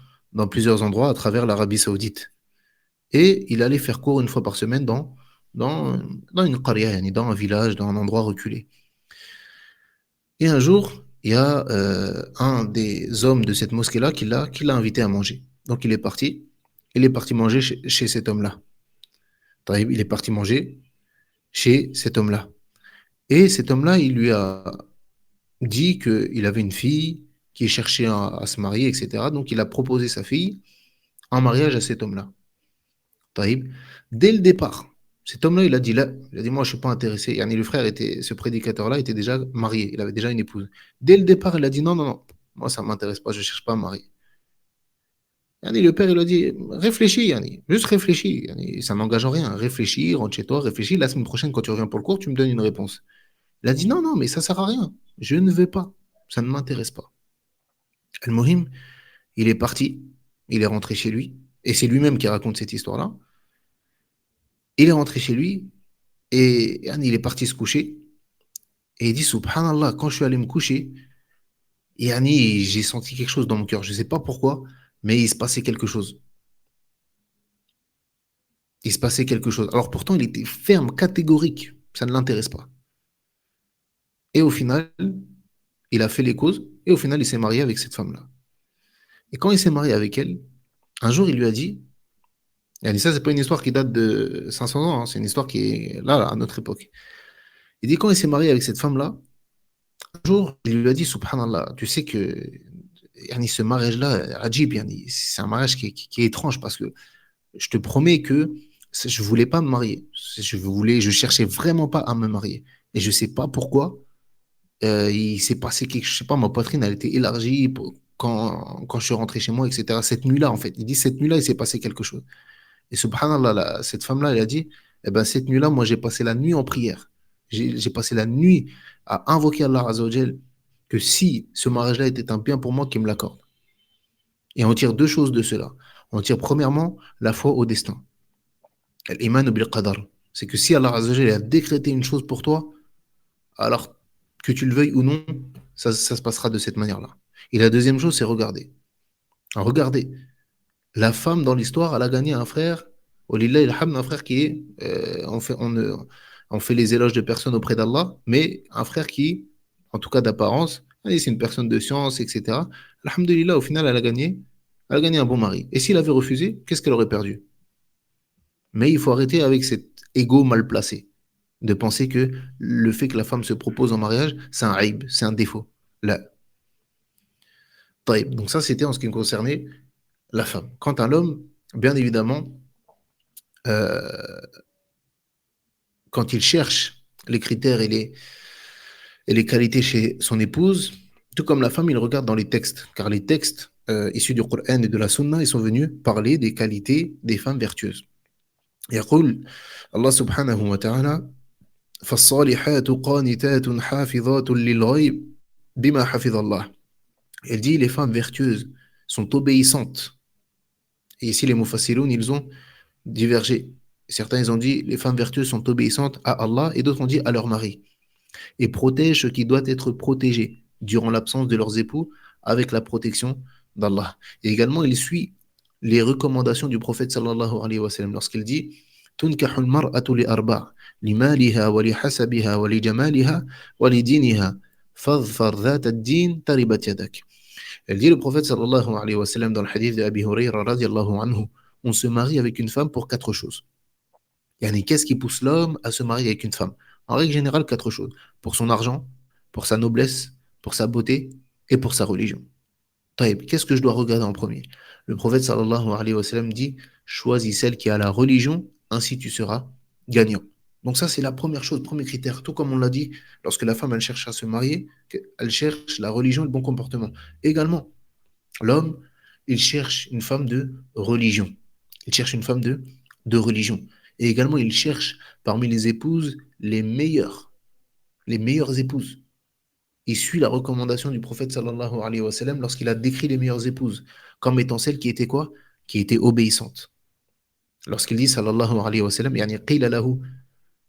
plusieurs endroits à travers l'Arabie Saoudite. Et il allait faire cours une fois par semaine dans, dans une qaria, yani dans un village, dans un endroit reculé. Et un jour, il y a un des hommes de cette mosquée-là qui l'a invité à manger. Donc il est parti manger chez cet homme-là. Taïb, il est parti manger chez cet homme-là. Et cet homme-là, il lui a dit qu'il avait une fille qui cherchait à se marier, etc. Donc il a proposé sa fille en mariage à cet homme-là. Taïb. Dès le départ, cet homme-là, il a dit, moi, je ne suis pas intéressé. Yani, le frère ce prédicateur-là était déjà marié, il avait déjà une épouse. Dès le départ, il a dit, non, non, non, moi, ça ne m'intéresse pas, je ne cherche pas à me marier. Yani, le père, il a dit, réfléchis, yani, juste réfléchis, yani, ça n'engage en rien. Réfléchis, rentre chez toi, réfléchis. La semaine prochaine, quand tu reviens pour le cours, tu me donnes une réponse. Il a dit, non, non, mais ça ne sert à rien. Je ne vais pas. Ça ne m'intéresse pas. Al-Mohim, il est parti, il est rentré chez lui, et c'est lui-même qui raconte cette histoire-là. Il est rentré chez lui, et yani, il est parti se coucher. Et il dit, Subhanallah, quand je suis allé me coucher, yani, j'ai senti quelque chose dans mon cœur. Je ne sais pas pourquoi, mais il se passait quelque chose. Il se passait quelque chose. Alors pourtant, il était ferme, catégorique. Ça ne l'intéresse pas. Et au final, il a fait les causes. Et au final, il s'est marié avec cette femme-là. Et quand il s'est marié avec elle, un jour, il lui a dit, yani, ça, c'est pas une histoire qui date de 500 ans, hein, c'est une histoire qui est là, à notre époque. Il dit, quand il s'est marié avec cette femme-là, un jour, il lui a dit, Subhanallah, tu sais que yani, ce mariage-là, Ajib, yani, c'est un mariage qui est étrange parce que je te promets que je voulais pas me marier. Je cherchais vraiment pas à me marier. Et je sais pas pourquoi. Il s'est passé quelque chose, je sais pas, ma poitrine, elle était élargie quand je suis rentré chez moi, etc. Cette nuit-là, en fait. Il dit, cette nuit-là, il s'est passé quelque chose. Et subhanallah, cette femme-là, elle a dit, eh ben, cette nuit-là, moi, j'ai passé la nuit en prière. J'ai passé la nuit à invoquer Allah Azzawajal que si ce mariage-là était un bien pour moi, qu'il me l'accorde. Et on tire deux choses de cela. On tire premièrement la foi au destin. L'iman bil qadar. C'est que si Allah Azzawajal a décrété une chose pour toi, alors que tu le veuilles ou non, ça se passera de cette manière-là. Et la deuxième chose, c'est regarder. Regardez, la femme dans l'histoire, elle a gagné un frère, Walillah ilham, un frère qui est, on fait les éloges de personnes auprès d'Allah, mais un frère qui, en tout cas d'apparence, allez, c'est une personne de science, etc. Alhamdulillah, au final, elle a gagné un bon mari. Et s'il avait refusé, qu'est-ce qu'elle aurait perdu? Mais il faut arrêter avec cet ego mal placé, de penser que le fait que la femme se propose en mariage, c'est un aïb, c'est un défaut. Là. Taïb. Donc ça, c'était en ce qui concernait la femme. Quant à l'homme, bien évidemment, euh, quand il cherche les critères et et les qualités chez son épouse, tout comme la femme, il regarde dans les textes, car les textes issus du Coran et de la Sunna, ils sont venus parler des qualités des femmes vertueuses. يقول الله سبحانه وتعالى فالصالحات قانتات حافظات للغيب بما حفظ الله. Elle dit les femmes vertueuses sont obéissantes. Et ici les mufassiroun, ils ont divergé. Certains ils ont dit les femmes vertueuses sont obéissantes à Allah et d'autres ont dit à leur mari et protègent ce qui doit être protégé durant l'absence de leurs époux avec la protection d'Allah. Et également il suit les recommandations du prophète sallallahu alayhi wa sallam lorsqu'il dit تنكح المرأة لأربع لمالها ولحسبها ولجمالها ولدينها فاظفر ذات الدين تربت يدك. Elle dit le prophète sallallahu alayhi wa sallam dans le hadith de Abi Hurayra radiallahu anhu, on se marie avec une femme pour quatre choses. Yani, qu'est-ce qui pousse l'homme à se marier avec une femme? En règle générale, quatre choses. Pour son argent, pour sa noblesse, pour sa beauté et pour sa religion. Taïb, qu'est-ce que je dois regarder en premier? Le prophète sallallahu alayhi wa sallam dit, choisis celle qui a la religion, ainsi tu seras gagnant. Donc ça, c'est la première chose, premier critère. Tout comme on l'a dit, lorsque la femme, elle cherche à se marier, elle cherche la religion et le bon comportement. Également, l'homme, il cherche une femme de religion. Il cherche une femme de religion. Et également, il cherche parmi les épouses les meilleures épouses. Il suit la recommandation du prophète sallallahu alayhi wa sallam lorsqu'il a décrit les meilleures épouses comme étant celles qui étaient quoi? Qui étaient obéissantes. Lorsqu'il dit sallallahu alayhi wa sallam, yani qila lahu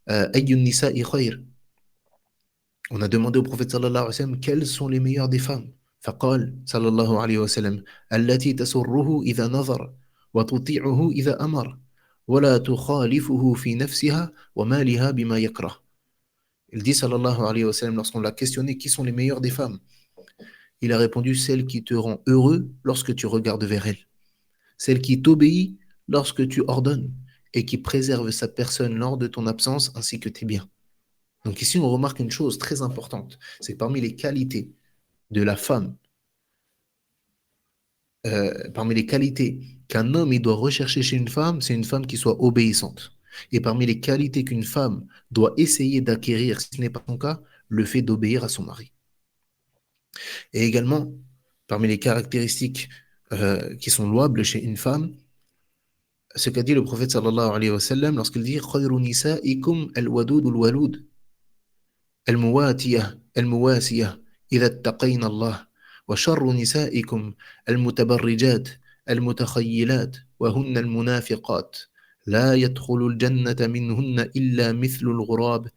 ayyun nisa'i khayr. On a demandé au prophète sallallahu alayhi wa sallam quelles sont les meilleures des femmes. فقال صلى الله عليه وسلم التي تسره إذا نظر وتطيعه إذا أمر ولا تخالفه في نفسها ومالها بما يكره. Il dit sallallahu alayhi wa sallam lorsqu'on l'a questionné qui sont les meilleures des femmes. Il a répondu celle qui te rend heureux lorsque tu regardes vers elle. Celle qui t'obéit lorsque tu ordonnes et qui préserve sa personne lors de ton absence ainsi que tes biens. Donc ici, on remarque une chose très importante, c'est que parmi les qualités de la femme, parmi les qualités qu'un homme il doit rechercher chez une femme, c'est une femme qui soit obéissante. Et parmi les qualités qu'une femme doit essayer d'acquérir, si ce n'est pas son cas, le fait d'obéir à son mari. Et également, parmi les caractéristiques qui sont louables chez une femme, ce qu'a dit le prophète sallallahu alayhi wa sallam lorsqu'il dit khayru nisa'ikum al-wadud al-walud al-muwatiyah al-muwasiyah idha ittaqayna Allah wa sharru nisa'ikum al-mutabarrijat al-mutakhayyilat wa hunna al-munafiqat la yadkhulu al-jannata minhunna illa mithlu al-ghurab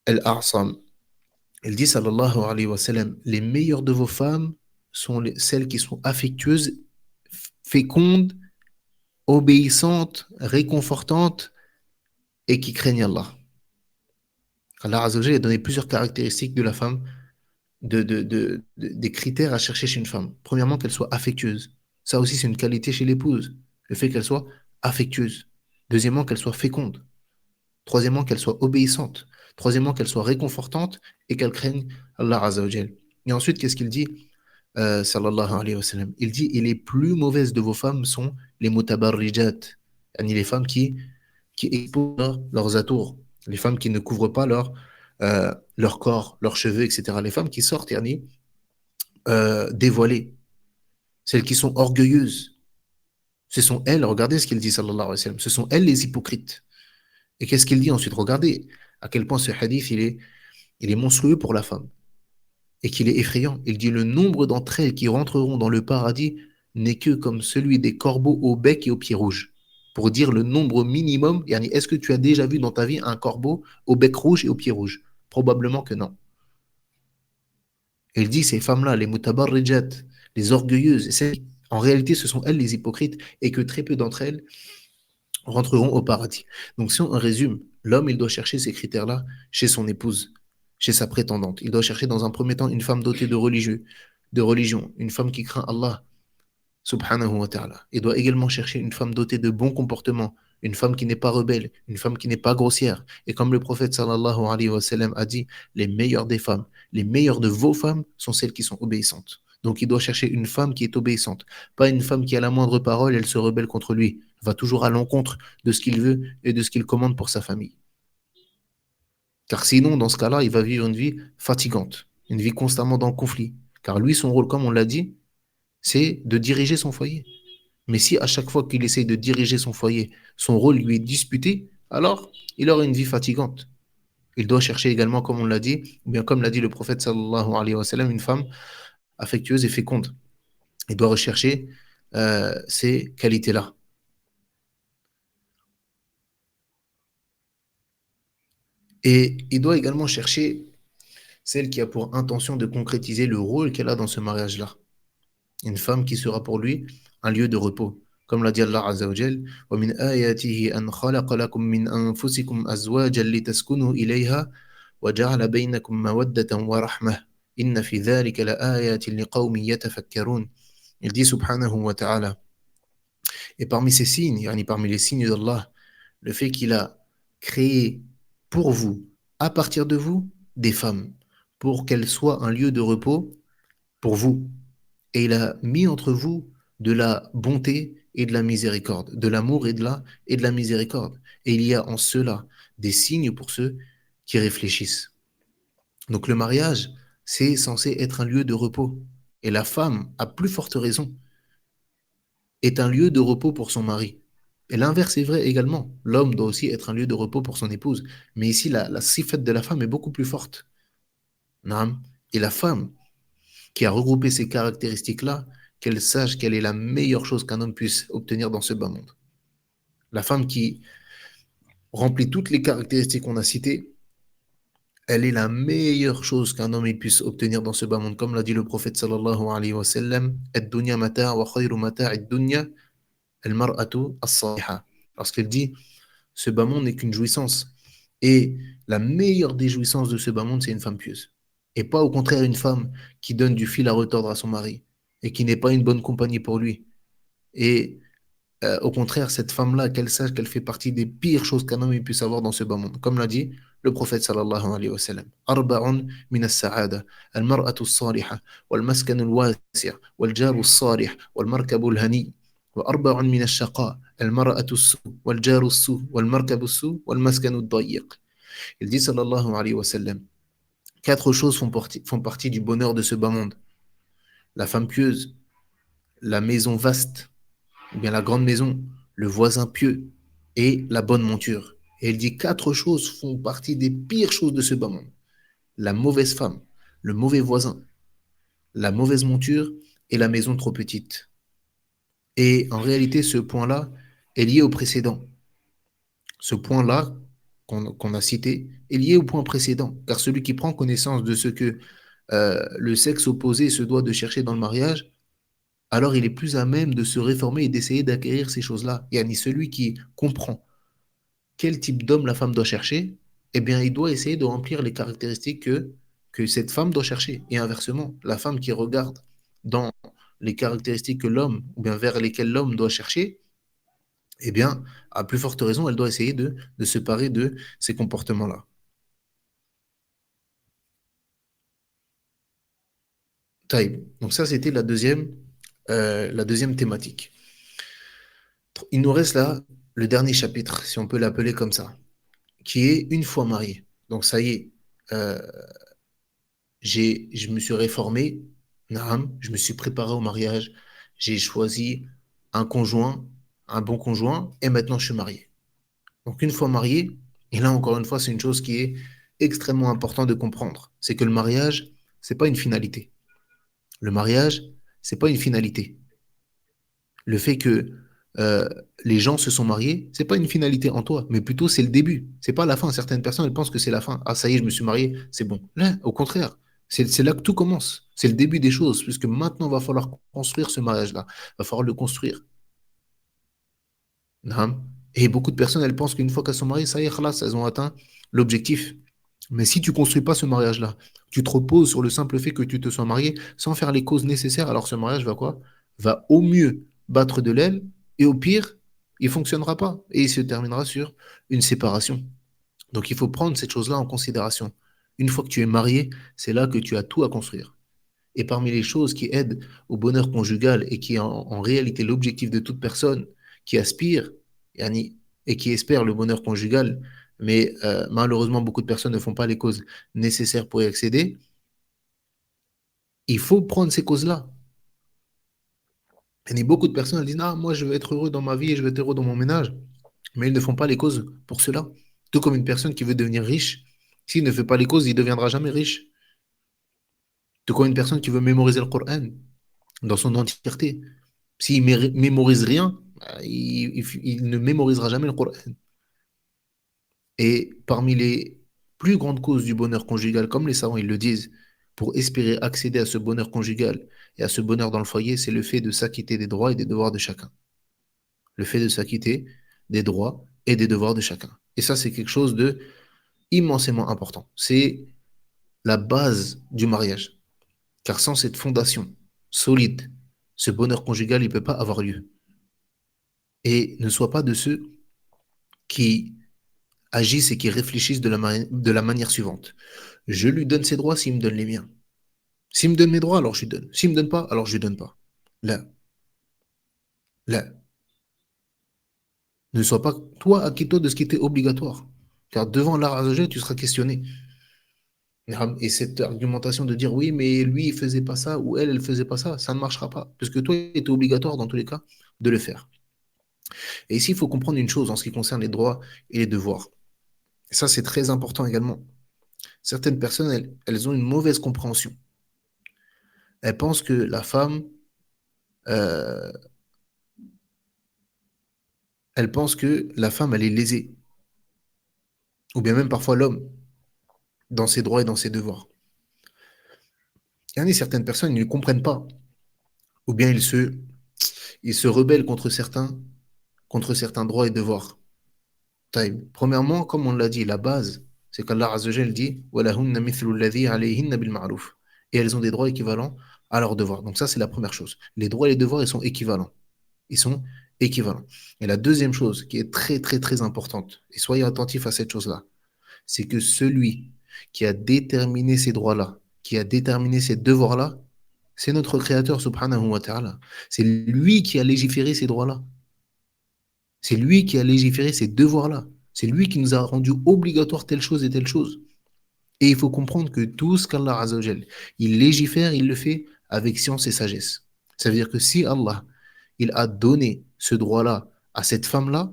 al-a'sam. Il dit sallallahu alayhi wa sallam les meilleures de vos femmes sont celles qui sont affectueuses, fécondes, obéissantes, réconfortantes et qui craignent Allah. Allah Azza wa Jalla a donné plusieurs caractéristiques de la femme, des critères à chercher chez une femme. Premièrement, qu'elle soit affectueuse. Ça aussi, c'est une qualité chez l'épouse, le fait qu'elle soit affectueuse. Deuxièmement, qu'elle soit féconde. Troisièmement, qu'elle soit obéissante. Troisièmement, qu'elle soit réconfortante et qu'elle craigne Allah Azza wa Jalla. Et ensuite, qu'est-ce qu'il dit sallallahu alayhi wa sallam? Il dit, et les plus mauvaises de vos femmes sont les mutabarrijat, yani les femmes qui exposent leurs atours, les femmes qui ne couvrent pas leur corps, leurs cheveux, etc. Les femmes qui sortent, yani, dévoilées, celles qui sont orgueilleuses. Ce sont elles, regardez ce qu'il dit sallallahu alayhi wa sallam, ce sont elles les hypocrites. Et qu'est-ce qu'il dit ensuite? Regardez à quel point ce hadith il est monstrueux pour la femme et qu'il est effrayant. Il dit le nombre d'entre elles qui rentreront dans le paradis n'est que comme celui des corbeaux au bec et aux pieds rouges. Pour dire le nombre minimum, yani, est-ce que tu as déjà vu dans ta vie un corbeau au bec rouge et aux pieds rouges? Probablement que non. Il dit ces femmes-là, les mutabarrijat, les orgueilleuses, en réalité ce sont elles les hypocrites et que très peu d'entre elles rentreront au paradis. Donc si on résume, l'homme il doit chercher ces critères-là chez son épouse, chez sa prétendante. Il doit chercher dans un premier temps une femme dotée de religion, une femme qui craint Allah, subhanahu wa ta'ala. Il doit également chercher une femme dotée de bons comportements, une femme qui n'est pas rebelle, une femme qui n'est pas grossière. Et comme le prophète sallallahu alayhi wa sallam a dit, les meilleures des femmes, les meilleures de vos femmes sont celles qui sont obéissantes. Donc il doit chercher une femme qui est obéissante, pas une femme qui à la moindre parole, elle se rebelle contre lui, va toujours à l'encontre de ce qu'il veut et de ce qu'il commande pour sa famille. Car sinon, dans ce cas-là, il va vivre une vie fatigante, une vie constamment dans le conflit. Car lui, son rôle, comme on l'a dit, c'est de diriger son foyer. Mais si à chaque fois qu'il essaye de diriger son foyer, son rôle lui est disputé, alors il aura une vie fatigante. Il doit chercher également, comme on l'a dit, ou bien comme l'a dit le prophète sallallahu alayhi wa sallam, une femme affectueuse et féconde. Il doit rechercher ces qualités-là. Et il doit également chercher celle qui a pour intention de concrétiser le rôle qu'elle a dans ce mariage-là. Une femme qui sera pour lui un lieu de repos. Comme l'a dit Allah Azza wa Jal, وَمِنْ آيَاتِهِ أَنْ خَلَقَ لَكُم مِّنْ أَنفُسِكُمْ أَزْوَاجًا لِتَسْكُنُوا إِلَيْهَا وَجَعَلَ بَيْنَكُم مَّوَدَّةً وَرَحْمَةً إِنَّ فِي ذَلِكَ لَآيَاتٍ لِقَوْمٍ يَتَفَكَّرُونَ. Il dit subhanahu wa ta'ala, et parmi ces signes, yani parmi les signes d'Allah, le fait qu'il a créé pour vous, à partir de vous, des femmes, pour qu'elles soient un lieu de repos pour vous. Et il a mis entre vous de la bonté et de la miséricorde, de l'amour et de la miséricorde. Et il y a en cela des signes pour ceux qui réfléchissent. Donc le mariage, c'est censé être un lieu de repos. Et la femme, à plus forte raison, est un lieu de repos pour son mari. Et l'inverse est vrai également. L'homme doit aussi être un lieu de repos pour son épouse. Mais ici, la sifat de la femme est beaucoup plus forte. Naam. Et la femme qui a regroupé ces caractéristiques-là, qu'elle sache quelle est la meilleure chose qu'un homme puisse obtenir dans ce bas monde. La femme qui remplit toutes les caractéristiques qu'on a citées, elle est la meilleure chose qu'un homme puisse obtenir dans ce bas monde. Comme l'a dit le prophète sallallahu alayhi wa sallam, ad-dunya mata' wa khayru mata' ad-dunya al-mar'atu as-saliha. Parce qu'elle dit, ce bas monde n'est qu'une jouissance. Et la meilleure des jouissances de ce bas monde, c'est une femme pieuse. Et pas au contraire une femme qui donne du fil à retordre à son mari et qui n'est pas une bonne compagnie pour lui. Et au contraire, cette femme-là, qu'elle sache qu'elle fait partie des pires choses qu'un homme puisse avoir dans ce bas monde. Comme l'a dit le prophète sallallahu alayhi wa sallam. Arba'un min as-sa'ada, al-mar'atu as-salihah, wal-maskan al-wasi', wal-jaru as-salih, wal-markabu al-hani, wa arba'un min ash-shaqa, al-mar'atu as-su', wal-jaru as-su', wal-markabu as-su', wal-maskan ad-dayiq. Il dit sallallahu alayhi wa sallam, quatre choses font partie du bonheur de ce bas monde. La femme pieuse, la maison vaste, ou bien la grande maison, le voisin pieux et la bonne monture. Et il dit quatre choses font partie des pires choses de ce bas monde. La mauvaise femme, le mauvais voisin, la mauvaise monture et la maison trop petite. Et en réalité, ce point-là est lié au précédent. Ce point-là qu'on a cité est lié au point précédent. Car celui qui prend connaissance de ce que le sexe opposé se doit de chercher dans le mariage, alors il est plus à même de se réformer et d'essayer d'acquérir ces choses-là. Yani celui qui comprend quel type d'homme la femme doit chercher, eh bien, il doit essayer de remplir les caractéristiques que cette femme doit chercher. Et inversement, la femme qui regarde dans les caractéristiques que l'homme, ou bien vers lesquelles l'homme doit chercher, eh bien, à plus forte raison, elle doit essayer de se parer de ces comportements-là. Taïb. Donc ça, c'était la deuxième thématique. Il nous reste là le dernier chapitre, si on peut l'appeler comme ça, qui est une fois marié. Donc ça y est, euh, je me suis réformé, naam, je me suis préparé au mariage, j'ai choisi un conjoint, un bon conjoint, et maintenant je suis marié. Donc une fois marié, et là encore une fois, c'est une chose qui est extrêmement importante de comprendre, c'est que le mariage, c'est pas une finalité. Le mariage, c'est pas une finalité. Le fait que euh, les gens se sont mariés, c'est pas une finalité en toi, mais plutôt c'est le début. C'est pas la fin. Certaines personnes elles pensent que c'est la fin. Ah ça y est, je me suis marié, c'est bon. Là, au contraire, c'est là que tout commence. C'est le début des choses, puisque maintenant il va falloir construire ce mariage-là. Il va falloir le construire. Naam. Et beaucoup de personnes elles pensent qu'une fois qu'elles sont mariées, ça y est, khalas, elles ont atteint l'objectif. Mais si tu construis pas ce mariage-là, tu te reposes sur le simple fait que tu te sois marié sans faire les causes nécessaires, alors ce mariage va quoi? Va au mieux battre de l'aile et au pire, il fonctionnera pas et il se terminera sur une séparation. Donc il faut prendre cette chose-là en considération. Une fois que tu es marié, c'est là que tu as tout à construire. Et parmi les choses qui aident au bonheur conjugal et qui est en réalité l'objectif de toute personne qui aspire yani, et qui espère le bonheur conjugal, mais malheureusement, beaucoup de personnes ne font pas les causes nécessaires pour y accéder. Il faut prendre ces causes-là. Et beaucoup de personnes elles disent, ah, moi, je veux être heureux dans ma vie et je veux être heureux dans mon ménage. Mais ils ne font pas les causes pour cela. Tout comme une personne qui veut devenir riche, s'il ne fait pas les causes, il ne deviendra jamais riche. Tout comme une personne qui veut mémoriser le Coran dans son entièreté. S'il mémorise rien, il ne mémorisera jamais le Coran. Et parmi les plus grandes causes du bonheur conjugal, comme les savants ils le disent, pour espérer accéder à ce bonheur conjugal et à ce bonheur dans le foyer, c'est le fait de s'acquitter des droits et des devoirs de chacun. Le fait de s'acquitter des droits et des devoirs de chacun. Et ça, c'est quelque chose de immensément important. C'est la base du mariage. Car sans cette fondation solide, ce bonheur conjugal, il ne peut pas avoir lieu. Et ne sois pas de ceux qui agissent et qui réfléchissent de la manière suivante. Je lui donne ses droits s'il me donne les miens. S'il me donne mes droits, alors je lui donne. S'il me donne pas, alors je lui donne pas. Là, là. Ne sois pas, toi, acquitte-toi de ce qui était obligatoire. Car devant l'art Azzawajal, tu seras questionné. Et cette argumentation de dire oui, mais lui, il faisait pas ça, ou elle faisait pas ça, ça ne marchera pas. Parce que toi, il était obligatoire, dans tous les cas, de le faire. Et ici, il faut comprendre une chose en ce qui concerne les droits et les devoirs. Et ça, c'est très important également. Certaines personnes, elles ont une mauvaise compréhension. Elles pensent que la femme, euh, elles pensent que la femme, elle est lésée. Ou bien même parfois l'homme, dans ses droits et dans ses devoirs. Et certaines personnes, ils ne comprennent pas. Ou bien ils se rebellent contre certains droits et devoirs. Taïb. Premièrement, comme on l'a dit, la base, c'est qu'Allah Azzawajal dit وَلَهُنَّ مِثْلُ الَّذِي عَلَيْهِنَّ بِالْمَعْرُوفِ. Et elles ont des droits équivalents à leurs devoirs. Donc ça, c'est la première chose. Les droits et les devoirs, ils sont équivalents. Ils sont équivalents. Et la deuxième chose qui est très, très, très importante, et soyez attentifs à cette chose-là, c'est que celui qui a déterminé ces droits-là, qui a déterminé ces devoirs-là, c'est notre Créateur, subhanahu wa ta'ala. C'est lui qui a légiféré ces droits-là. C'est lui qui a légiféré ces devoirs-là. C'est lui qui nous a rendu obligatoire telle chose et telle chose. Et il faut comprendre que tout ce qu'Allah Azzawajal, il légifère, il le fait avec science et sagesse. Ça veut dire que si Allah, il a donné ce droit-là à cette femme-là,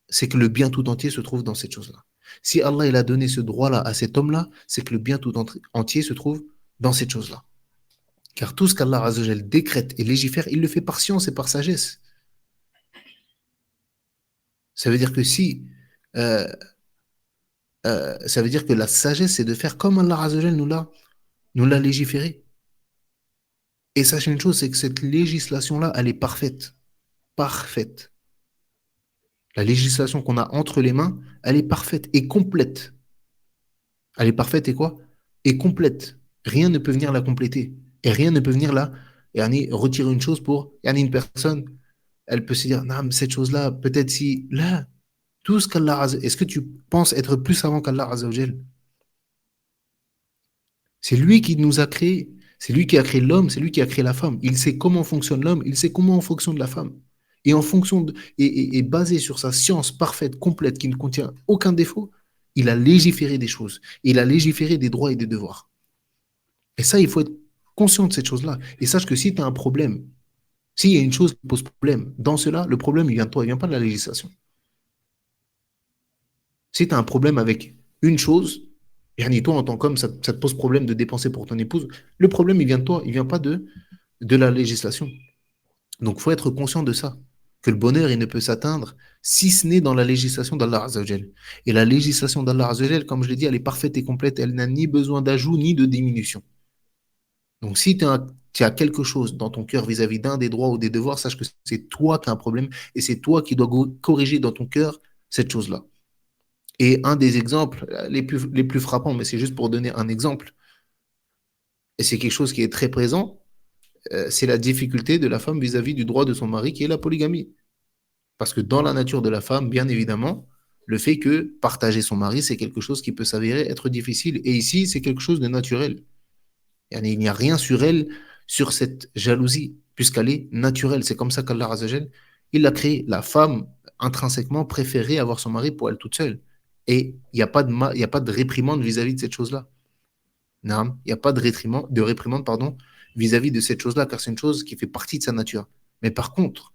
c'est que le bien tout entier se trouve dans cette chose-là. Si Allah, il a donné ce droit-là à cet homme-là, c'est que le bien tout entier se trouve dans cette chose-là. Car tout ce qu'Allah Azzawajal décrète et légifère, il le fait par science et par sagesse. Ça veut dire que si euh, ça veut dire que la sagesse, c'est de faire comme Allah Azzawajal nous l'a légiféré. Et sachez une chose, c'est que cette législation-là, elle est parfaite. Parfaite. La législation qu'on a entre les mains, elle est parfaite et complète. Elle est parfaite et quoi? Et complète. Rien ne peut venir la compléter. Et rien ne peut venir là, retirer une chose pour une personne, elle peut se dire, non, mais cette chose-là, peut-être si, là, tout ce qu'Allah Azzawajal, est-ce que tu penses être plus savant qu'Allah Azzawajal? C'est lui qui nous a créés. C'est lui qui a créé l'homme, c'est lui qui a créé la femme. Il sait comment fonctionne l'homme, il sait comment fonctionne la femme. Et en fonction et basé sur sa science parfaite, complète, qui ne contient aucun défaut, il a légiféré des choses. Il a légiféré des droits et des devoirs. Et ça, il faut être conscient de cette chose-là. Et sache que si tu as un problème, s'il y a une chose qui pose problème, dans cela, le problème, il vient de toi, il ne vient pas de la législation. Si tu as un problème avec une chose, et toi, en tant qu'homme, ça te pose problème de dépenser pour ton épouse, le problème, il vient de toi, il ne vient pas de la législation. Donc, il faut être conscient de ça, que le bonheur, il ne peut s'atteindre si ce n'est dans la législation d'Allah Azzawajal. Et la législation d'Allah Azzawajal, comme je l'ai dit, elle est parfaite et complète, elle n'a ni besoin d'ajout ni de diminution. Donc, si tu as quelque chose dans ton cœur vis-à-vis d'un des droits ou des devoirs, sache que c'est toi qui as un problème et c'est toi qui dois corriger dans ton cœur cette chose-là. Et un des exemples les plus frappants, mais c'est juste pour donner un exemple, et c'est quelque chose qui est très présent, c'est la difficulté de la femme vis-à-vis du droit de son mari, qui est la polygamie. Parce que dans la nature de la femme, bien évidemment, le fait que partager son mari, c'est quelque chose qui peut s'avérer être difficile. Et ici, c'est quelque chose de naturel. Il n'y a rien sur elle, sur cette jalousie, puisqu'elle est naturelle. C'est comme ça qu'Allah Azzawajal, il a créé. La femme, intrinsèquement, préférait avoir son mari pour elle toute seule. Et il y a pas de réprimande vis-à-vis de cette chose-là. Non, il n'y a pas de réprimande pardon, vis-à-vis de cette chose-là, car c'est une chose qui fait partie de sa nature. Mais par contre,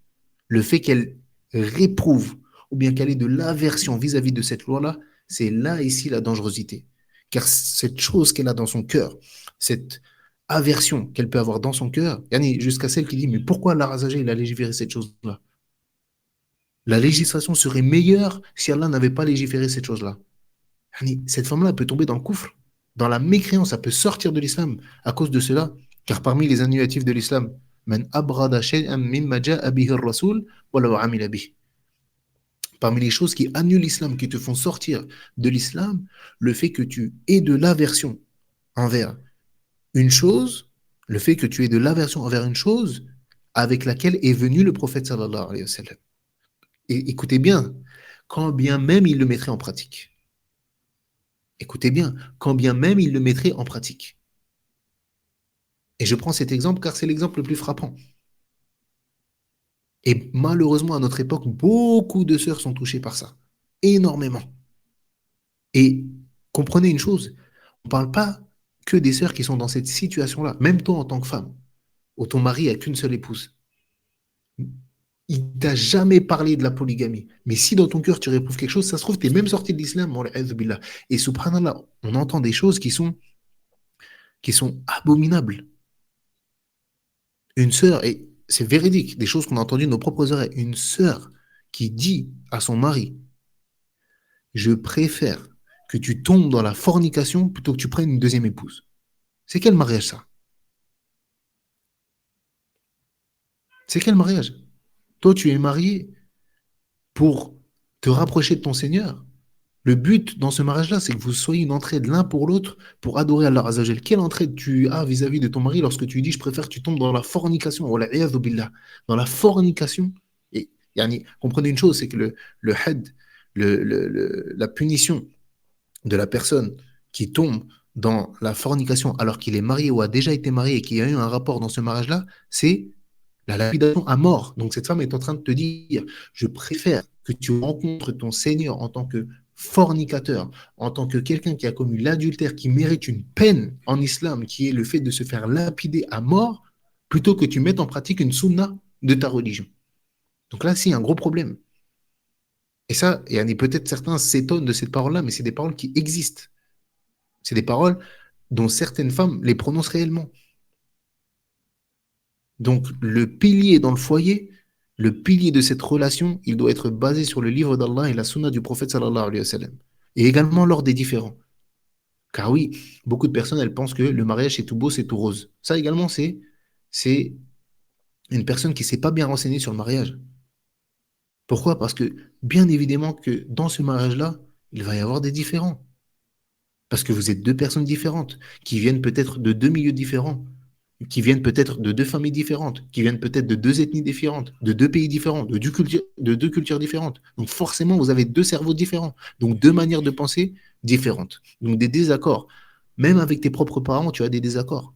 le fait qu'elle réprouve ou bien qu'elle ait de l'aversion vis-à-vis de cette loi-là, c'est là ici la dangerosité. Car cette chose qu'elle a dans son cœur, cette aversion qu'elle peut avoir dans son cœur, yani jusqu'à celle qui dit, mais pourquoi Allah Azza il a légiféré cette chose-là? La législation serait meilleure si Allah n'avait pas légiféré cette chose-là. Yani, cette femme-là peut tomber dans le coufre, dans la mécréance, elle peut sortir de l'islam à cause de cela. Car parmi les annulatifs de l'islam, man abrada shay'an mimma ja'a bihi ar-rasul walaw amila bih. Parmi les choses qui annulent l'islam, qui te font sortir de l'islam, le fait que tu aies de l'aversion envers une chose, le fait que tu aies de l'aversion envers une chose avec laquelle est venu le prophète sallallahu alayhi wa sallam. Et écoutez bien, quand bien même il le mettrait en pratique. Écoutez bien, quand bien même il le mettrait en pratique. Et je prends cet exemple car c'est l'exemple le plus frappant. Et malheureusement, à notre époque, beaucoup de sœurs sont touchées par ça. Énormément. Et comprenez une chose, on ne parle pas que des sœurs qui sont dans cette situation-là. Même toi, en tant que femme, où ton mari a qu'une seule épouse, il t'a jamais parlé de la polygamie. Mais si dans ton cœur tu réprouves quelque chose, ça se trouve, tu es même sorti de l'islam. Billah. Et subhanallah, on entend des choses qui sont abominables. Une sœur, et c'est véridique, des choses qu'on a entendues de nos propres oreilles, une sœur qui dit à son mari, je préfère que tu tombes dans la fornication plutôt que tu prennes une deuxième épouse. C'est quel mariage ça? C'est quel mariage? Toi, tu es marié pour te rapprocher de ton Seigneur. Le but dans ce mariage-là, c'est que vous soyez une entraide l'un pour l'autre pour adorer Allah Azzawajal. Quelle entraide tu as vis-à-vis de ton mari lorsque tu lui dis je préfère que tu tombes dans la fornication, wala iyadhu billah. Dans la fornication, et yani, comprenez une chose, c'est que le had, la punition de la personne qui tombe dans la fornication alors qu'il est marié ou a déjà été marié et qu'il y a eu un rapport dans ce mariage-là, c'est la lapidation à mort. Donc cette femme est en train de te dire, je préfère que tu rencontres ton Seigneur en tant que fornicateur, en tant que quelqu'un qui a commis l'adultère, qui mérite une peine en islam, qui est le fait de se faire lapider à mort, plutôt que tu mettes en pratique une sunna de ta religion. Donc là, c'est un gros problème. Et ça, et peut-être certains s'étonnent de cette parole-là, mais c'est des paroles qui existent. C'est des paroles dont certaines femmes les prononcent réellement. Donc, le pilier dans le foyer, le pilier de cette relation, il doit être basé sur le livre d'Allah et la sunna du prophète sallallahu alayhi wa sallam. Et également lors des différends. Car oui, beaucoup de personnes, elles pensent que le mariage, c'est tout beau, c'est tout rose. Ça également, c'est une personne qui ne s'est pas bien renseignée sur le mariage. Pourquoi? Parce que, bien évidemment, que dans ce mariage-là, il va y avoir des différends. Parce que vous êtes deux personnes différentes, qui viennent peut-être de deux milieux différents, qui viennent peut-être de deux familles différentes, qui viennent peut-être de deux ethnies différentes, de deux pays différents, de deux cultures différentes. Donc forcément, vous avez deux cerveaux différents, donc deux manières de penser différentes. Donc des désaccords. Même avec tes propres parents, tu as des désaccords.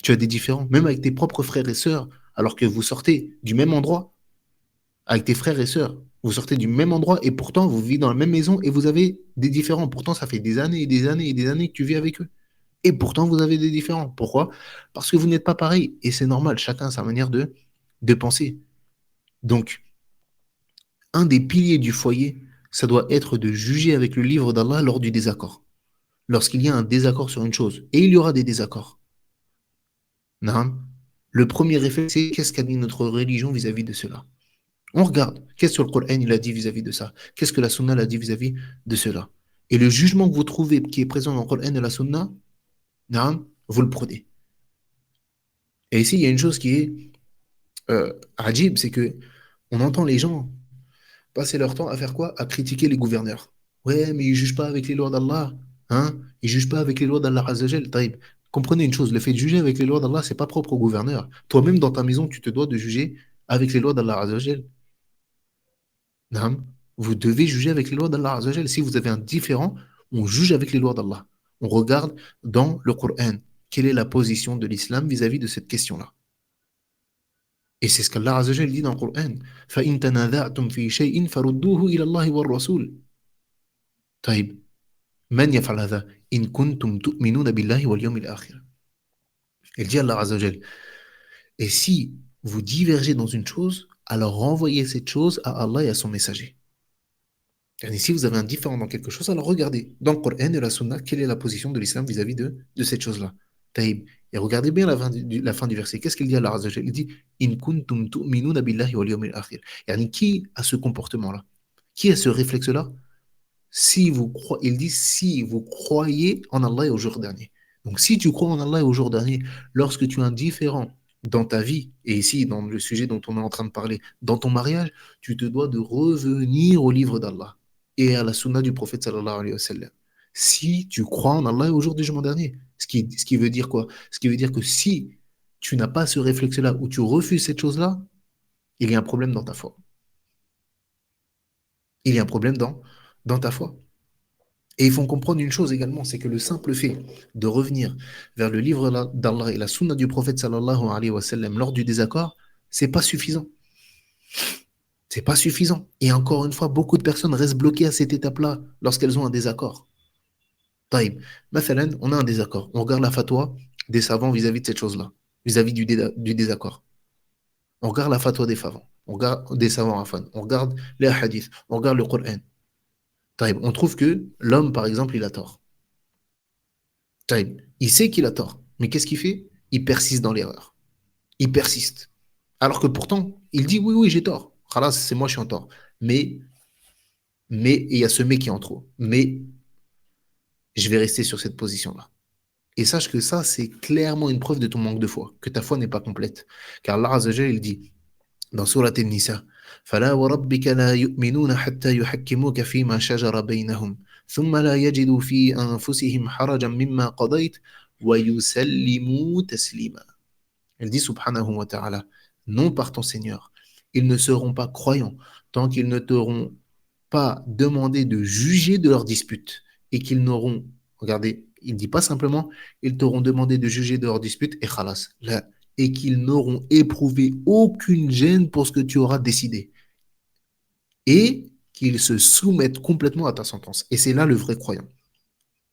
Tu as des différends. Même avec tes propres frères et sœurs, alors que vous sortez du même endroit, avec tes frères et sœurs, vous sortez du même endroit et pourtant vous vivez dans la même maison et vous avez des différends. Pourtant, ça fait des années et des années et des années que tu vis avec eux. Et pourtant, vous avez des différends. Pourquoi? Parce que vous n'êtes pas pareil. Et c'est normal, chacun a sa manière de penser. Donc, un des piliers du foyer, ça doit être de juger avec le livre d'Allah lors du désaccord. Lorsqu'il y a un désaccord sur une chose, et il y aura des désaccords. Naam. Le premier réflexe, c'est qu'est-ce qu'a dit notre religion vis-à-vis de cela? On regarde, qu'est-ce que le Coran il a dit vis-à-vis de ça? Qu'est-ce que la Sunna a dit vis-à-vis de cela? Et le jugement que vous trouvez qui est présent dans le Coran et la Sunna, naam, vous le prenez. Et ici, il y a une chose qui est ajib, c'est que on entend les gens passer leur temps à faire quoi? À critiquer les gouverneurs. Ouais, mais ils ne jugent pas avec les lois d'Allah. Hein? Ils ne jugent pas avec les lois d'Allah Azzawajal. Taïb. Comprenez une chose, le fait de juger avec les lois d'Allah, c'est pas propre au gouverneur. Toi-même, dans ta maison, tu te dois de juger avec les lois d'Allah Azzawajal. Naam. Vous devez juger avec les lois d'Allah Azzawajal. Si vous avez un différent, on juge avec les lois d'Allah. On regarde dans le Coran quelle est la position de l'islam vis-à-vis de cette question-là. Et c'est ce qu'Allah Azzawajal dit dans le Coran. فَإِن تَنَازَعْتُمْ فِي شَيْءٍ فَرُدُّوهُ إِلَى اللَّهِ وَالرَّسُولِ. طيب من يفعل هذا إن كنتم تؤمنون بالله واليوم الآخر. Il dit Allah Azza wa Jal, et si vous divergez dans une chose, alors renvoyez cette chose à Allah et à son messager. Et si vous avez un différent dans quelque chose, alors regardez dans le Coran et la Sunna quelle est la position de l'islam vis-à-vis de cette chose-là. Taïb. Et regardez bien la fin du verset. Qu'est-ce qu'il dit Allah Azza wa Jal? Il dit In kuntum tu'minuna billahi wal yawmil akhir. Yani, qui a ce comportement-là? Qui a ce réflexe-là? Il dit si vous croyez en Allah et au jour dernier. Donc si tu crois en Allah et au jour dernier, lorsque tu es indifférent dans ta vie, et ici dans le sujet dont on est en train de parler, dans ton mariage, tu te dois de revenir au livre d'Allah et à la sunna du prophète sallallahu alayhi wa sallam. Si tu crois en Allah et au jour du jugement dernier. Ce qui veut dire quoi? Ce qui veut dire que si tu n'as pas ce réflexe-là ou tu refuses cette chose-là, il y a un problème dans ta foi. Il y a un problème dans ta foi. Et il faut comprendre une chose également, c'est que le simple fait de revenir vers le livre d'Allah et la sunna du prophète sallallahu alayhi wa sallam lors du désaccord, c'est pas suffisant. C'est pas suffisant. Et encore une fois, beaucoup de personnes restent bloquées à cette étape-là lorsqu'elles ont un désaccord. Taïb, mathalan, on a un désaccord. On regarde la fatwa des savants vis-à-vis de cette chose-là, vis-à-vis du désaccord. On regarde la fatwa des savants, on regarde des savants afan, on regarde les hadiths, on regarde le Coran. Taïb, on trouve que l'homme, par exemple, il a tort. Taïb, il sait qu'il a tort, mais qu'est-ce qu'il fait? Il persiste dans l'erreur. Il persiste. Alors que pourtant, il dit oui, oui, j'ai tort. Khalas, c'est moi, je suis en tort. Mais il y a ce mais qui est en trop. Mais je vais rester sur cette position-là. Et sache que ça, c'est clairement une preuve de ton manque de foi, que ta foi n'est pas complète. Car Allah Azza wa Jalla, il dit dans Surat An-Nisa, فَلَا وَرَبِّكَ لَا يُؤْمِنُونَ حَتَّى يُحَكِّمُوكَ فِيمَا شَجَرَ بَيْنَهُمْ ثُمَّ لَا يَجِدُوا فِي أَنفُسِهِمْ حَرَجًا مِمَّا قَضَيْتَ وَيُسَلِّمُوا تَسْلِيمًا. Elle dit subhanahu wa ta'ala, non par ton Seigneur, ils ne seront pas croyants tant qu'ils ne t'auront pas demandé de juger de leurs disputes et qu'ils n'auront, regardez, il ne dit pas simplement, ils t'auront demandé de juger de leurs disputes et khalas, là, et qu'ils n'auront éprouvé aucune gêne pour ce que tu auras décidé et qu'ils se soumettent complètement à ta sentence. Et c'est là le vrai croyant.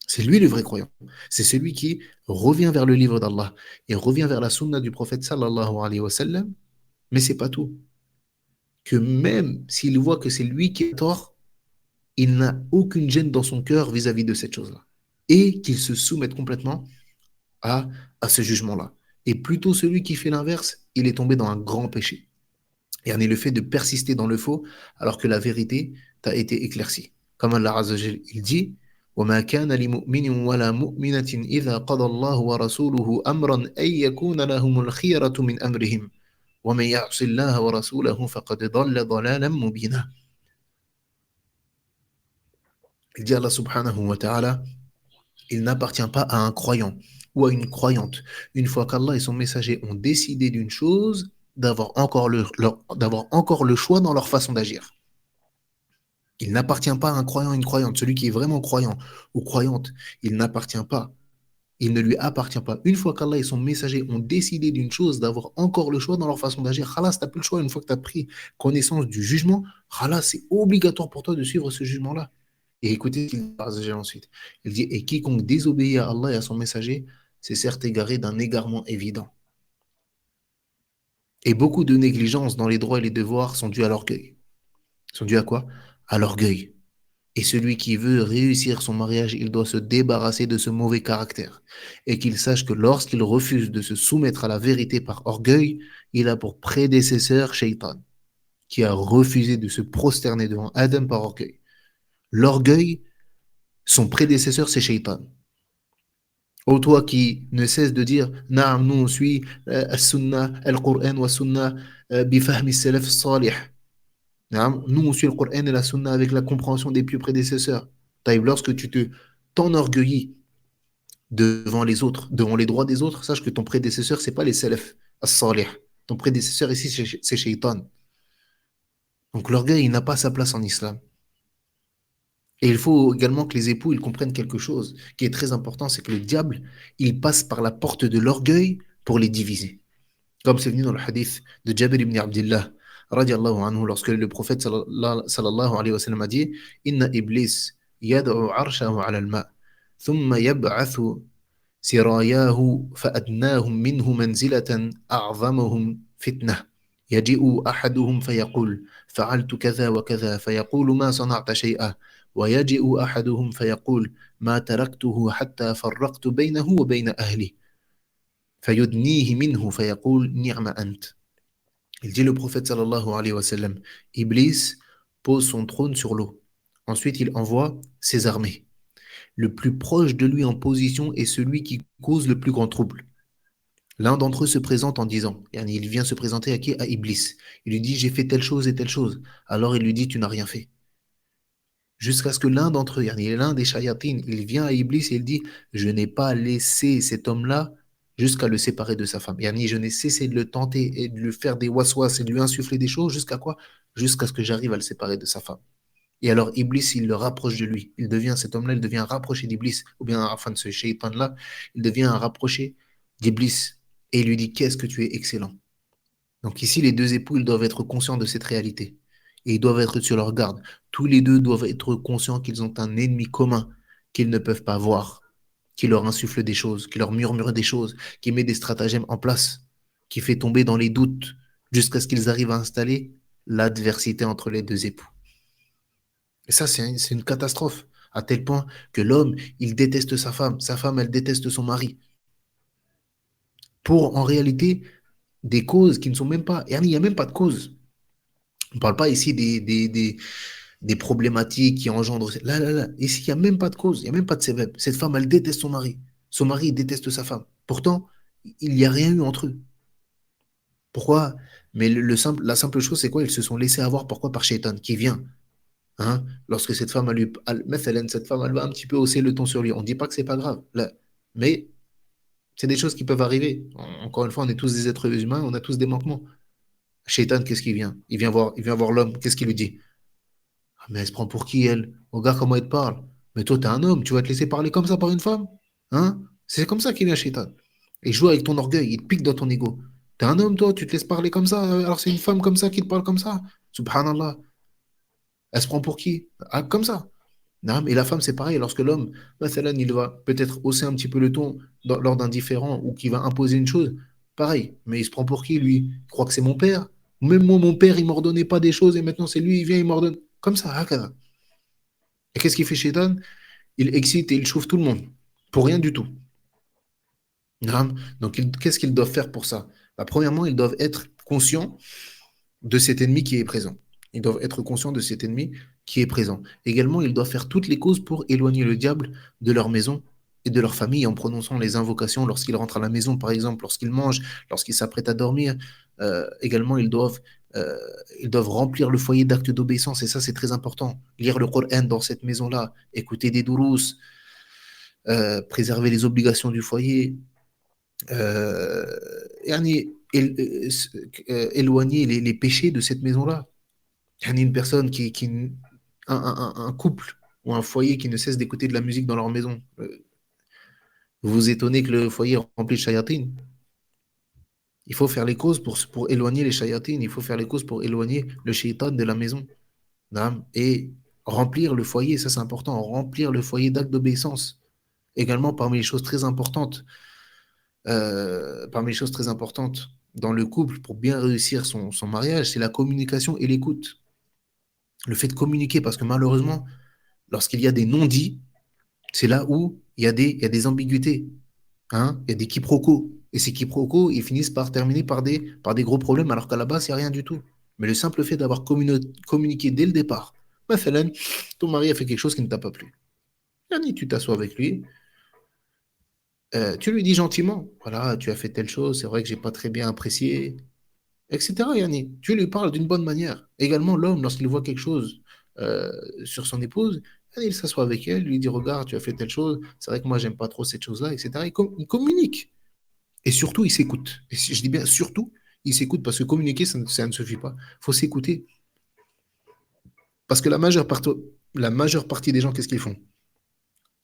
C'est lui le vrai croyant. C'est celui qui revient vers le livre d'Allah et revient vers la sunna du prophète sallallahu alayhi wa sallam. Mais c'est pas tout. Que même s'il voit que c'est lui qui est tort, il n'a aucune gêne dans son cœur vis-à-vis de cette chose-là. Et qu'il se soumette complètement à, à ce jugement-là. Et plutôt celui qui fait l'inverse, il est tombé dans un grand péché. Et en est le fait de persister dans le faux alors que la vérité t'a été éclaircie. Comme Allah Azza wa Jal, il dit وما كان لمؤمن ولا مؤمنة إذا قضى الله ورسوله أمرا أن يكون لهم الخيرة من أمرهم ومن يعص الله ورسوله فقد ضل ضلالا مبينا. Il dit Allah subhanahu wa ta'ala, il n'appartient pas à un croyant ou à une croyante, une fois qu'Allah et son messager ont décidé d'une chose, d'avoir encore le choix dans leur façon d'agir. Il n'appartient pas à un croyant, une croyante, celui qui est vraiment croyant ou croyante, il ne lui appartient pas. Une fois qu'Allah et son messager ont décidé d'une chose, d'avoir encore le choix dans leur façon d'agir, khalas, tu n'as plus le choix. Une fois que tu as pris connaissance du jugement, khalas, c'est obligatoire pour toi de suivre ce jugement-là. Et écoutez ce qu'il dit ensuite. Il dit, et quiconque désobéit à Allah et à son messager, c'est certes égaré d'un égarement évident. Et beaucoup de négligences dans les droits et les devoirs sont dues à l'orgueil. Sont dues à quoi? À l'orgueil. Et celui qui veut réussir son mariage, il doit se débarrasser de ce mauvais caractère. Et qu'il sache que lorsqu'il refuse de se soumettre à la vérité par orgueil, il a pour prédécesseur Shaitan, qui a refusé de se prosterner devant Adam par orgueil. L'orgueil, son prédécesseur, c'est Shaitan. Ô toi qui ne cesse de dire, Naam, nous on suit As-Sunnah, Al-Qur'an wa Sunnah, bifahmi salaf salih. Nous, on suit le Coran et la Sunna avec la compréhension des pieux prédécesseurs. Taïb, lorsque tu t'enorgueillis devant les autres, devant les droits des autres, sache que ton prédécesseur, c'est pas les salaf, as-salih. Ton prédécesseur ici, c'est Shaitan. Donc l'orgueil, il n'a pas sa place en islam. Et il faut également que les époux, ils comprennent quelque chose qui est très important, c'est que le diable, il passe par la porte de l'orgueil pour les diviser. Comme c'est venu dans le hadith de Jabir ibn Abdullah, radiallahu anhu, lorsque le prophète sallallahu alayhi wa sallam a dit Inna iblis يدعو عرشه على الماء ثم يبعث سراياه فأدناهم منه منزلة أعظمهم فتنة يجيء أحدهم فيقول فعلت كذا وكذا فيقول ما صنعت شيئا ويجيء أحدهم فيقول ما تركته حتى فرقت بينه وبين أهله فيدنيه منه فيقول نعم أنت. Il dit le prophète sallallahu alayhi wa sallam, Iblis pose son trône sur l'eau. Ensuite, il envoie ses armées. Le plus proche de lui en position est celui qui cause le plus grand trouble. L'un d'entre eux se présente en disant, yani il vient se présenter à qui? À Iblis. Il lui dit, j'ai fait telle chose et telle chose. Alors il lui dit, tu n'as rien fait. Jusqu'à ce que l'un d'entre eux, yani l'un des shayatines, il vient à Iblis et il dit, je n'ai pas laissé cet homme-là jusqu'à le séparer de sa femme. Yani je n'ai cessé de le tenter et de lui faire des waswas et de lui insuffler des choses jusqu'à quoi? Jusqu'à ce que j'arrive à le séparer de sa femme. Et alors Iblis, il le rapproche de lui. Il devient, cet homme-là, il devient rapproché d'Iblis, ou bien enfin de ce shaytan-là, il devient un rapproché d'Iblis. Et il lui dit, qu'est-ce que tu es excellent. Donc ici, les deux époux, ils doivent être conscients de cette réalité. Et ils doivent être sur leur garde. Tous les deux doivent être conscients qu'ils ont un ennemi commun qu'ils ne peuvent pas voir, qui leur insuffle des choses, qui leur murmure des choses, qui met des stratagèmes en place, qui fait tomber dans les doutes jusqu'à ce qu'ils arrivent à installer l'adversité entre les deux époux. Et ça, c'est une catastrophe, à tel point que l'homme, il déteste sa femme, elle déteste son mari. Pour, en réalité, des causes qui ne sont même pas... Il n'y a même pas de cause. On ne parle pas ici des problématiques qui engendrent... Là, là, là. Ici, il n'y a même pas de cause, il n'y a même pas de sévère. Cette femme, elle déteste son mari. Son mari, il déteste sa femme. Pourtant, il n'y a rien eu entre eux. Pourquoi? Mais la simple chose, c'est quoi? Ils se sont laissés avoir. Pourquoi? Par Shaitan, qui vient. Hein? Lorsque cette femme, cette femme, elle va un petit peu hausser le ton sur lui. On ne dit pas que c'est pas grave. Là. Mais c'est des choses qui peuvent arriver. Encore une fois, on est tous des êtres humains, on a tous des manquements. Shaitan, qu'est-ce qu'il vient? Il vient voir l'homme. Qu'est-ce qu'il lui dit? Ah, mais elle se prend pour qui, elle? Regarde comment elle te parle. Mais toi, t'es un homme, tu vas te laisser parler comme ça par une femme? Hein? C'est comme ça qu'il est, Shaitan. Il joue avec ton orgueil, il te pique dans ton ego. T'es un homme, toi, tu te laisses parler comme ça, alors c'est une femme comme ça qui te parle comme ça. Subhanallah. Elle se prend pour qui? Ah, comme ça. Non, et la femme, c'est pareil. Lorsque l'homme, mathalan, il va peut-être hausser un petit peu le ton lors d'un différend ou qu'il va imposer une chose, pareil. Mais il se prend pour qui, lui? Il croit que c'est mon père? Même moi, mon père, il m'ordonnait pas des choses et maintenant c'est lui, il vient, il m'ordonne. Comme ça, hakada. Et qu'est-ce qu'il fait, Shaitan? Il excite et il chauffe tout le monde. Pour rien du tout. Non. Donc, qu'est-ce qu'ils doivent faire pour ça? Bah, premièrement, ils doivent être conscients de cet ennemi qui est présent. Ils doivent être conscients de cet ennemi qui est présent. Également, ils doivent faire toutes les causes pour éloigner le diable de leur maison et de leur famille en prononçant les invocations lorsqu'ils rentrent à la maison, par exemple, lorsqu'ils mangent, lorsqu'ils s'apprêtent à dormir. Également, euh, ils doivent remplir le foyer d'actes d'obéissance, et ça, c'est très important. Lire le Coran dans cette maison-là, écouter des dourous, préserver les obligations du foyer, euh, yani, éloigner les péchés de cette maison-là. Yani une personne un couple ou un foyer qui ne cesse d'écouter de la musique dans leur maison. Vous vous étonnez que le foyer est rempli de shayatin. Il faut faire les causes pour éloigner les shayatin. Il faut faire les causes pour éloigner le shaitan de la maison. Naam. Et remplir le foyer, ça c'est important. Remplir le foyer d'actes d'obéissance. Également, parmi les choses très importantes dans le couple pour bien réussir son mariage, c'est la communication et l'écoute. Le fait de communiquer, parce que malheureusement, lorsqu'il y a des non-dits, c'est là où il y a des ambiguïtés, hein, il y a des quiproquos. Et ces quiproquos, ils finissent par terminer par des gros problèmes, alors qu'à la base, il n'y a rien du tout. Mais le simple fait d'avoir communiqué dès le départ, Mathalan, ton mari a fait quelque chose qui ne t'a pas plu. Yani, tu t'assois avec lui, tu lui dis gentiment, voilà, tu as fait telle chose, c'est vrai que j'ai pas très bien apprécié, etc. Yani, tu lui parles d'une bonne manière. Également, l'homme, lorsqu'il voit quelque chose sur son épouse, yani, il s'assoit avec elle, lui dit, regarde, tu as fait telle chose, c'est vrai que moi, j'aime pas trop cette chose-là, etc. Il communique. Et surtout, il s'écoute. Et si je dis bien surtout, il s'écoute, parce que communiquer, ça ne suffit pas. Il faut s'écouter. Parce que la majeure partie des gens, qu'est-ce qu'ils font?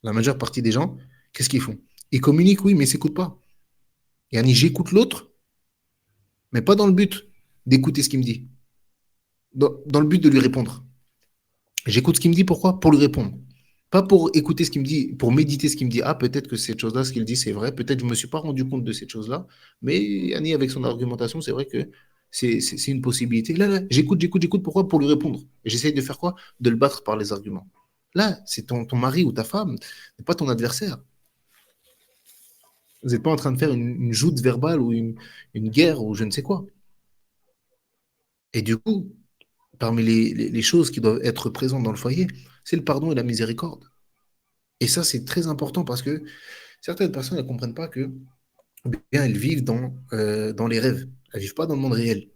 La majeure partie des gens, qu'est-ce qu'ils font? Ils communiquent, oui, mais ils ne s'écoutent pas. Yani, j'écoute l'autre, mais pas dans le but d'écouter ce qu'il me dit, dans le but de lui répondre. J'écoute ce qu'il me dit, pourquoi? Pour lui répondre. Pas pour écouter ce qu'il me dit, pour méditer ce qu'il me dit. Ah, peut-être que cette chose-là, ce qu'il dit, c'est vrai. Peut-être que je ne me suis pas rendu compte de cette chose-là. Mais Annie, avec son argumentation, c'est vrai que c'est une possibilité. Là, j'écoute. Pourquoi? Pour lui répondre. Et j'essaye de faire quoi? De le battre par les arguments. Là, c'est ton mari ou ta femme, n'est pas ton adversaire. Vous n'êtes pas en train de faire une joute verbale ou une guerre ou je ne sais quoi. Et du coup, parmi les choses qui doivent être présentes dans le foyer, c'est le pardon et la miséricorde. Et ça, c'est très important parce que certaines personnes ne comprennent pas que bien elles vivent dans les rêves. Elles ne vivent pas dans le monde réel.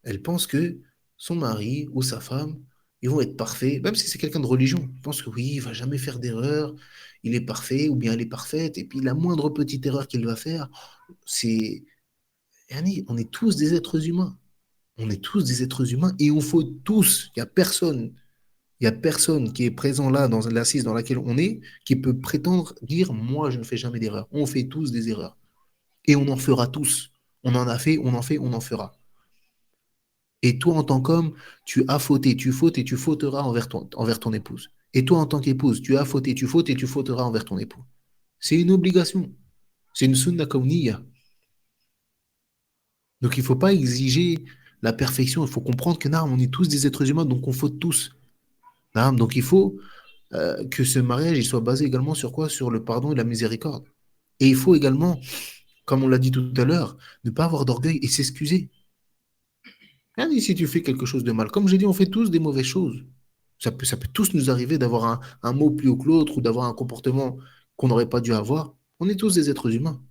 Elles pensent que son mari ou sa femme, ils vont être parfaits, même si c'est quelqu'un de religion. Ils pensent que oui, il va jamais faire d'erreur, il est parfait ou bien elle est parfaite. Et puis la moindre petite erreur qu'il va faire, c'est... Yani, on est tous des êtres humains. On est tous des êtres humains et on faut tous. Il y a personne qui est présent là dans l'assise dans laquelle on est qui peut prétendre dire moi je ne fais jamais d'erreur. On fait tous des erreurs et on en fera tous. On en a fait, on en fait, on en fera. Et toi en tant qu'homme, tu as fauté, tu fautes et tu fauteras envers ton épouse. Et toi en tant qu'épouse, tu as fauté, tu fautes et tu fauteras envers ton époux. C'est une obligation. C'est une sunna kawniyya. Donc il ne faut pas exiger la perfection. Il faut comprendre que non, on est tous des êtres humains, donc on faute tous. Non, donc il faut que ce mariage il soit basé également sur quoi? Sur le pardon et la miséricorde. Et il faut également, comme on l'a dit tout à l'heure, ne pas avoir d'orgueil et s'excuser. Hein, et si tu fais quelque chose de mal, comme j'ai dit, on fait tous des mauvaises choses. Ça peut tous nous arriver d'avoir un mot plus haut que l'autre ou d'avoir un comportement qu'on n'aurait pas dû avoir. On est tous des êtres humains.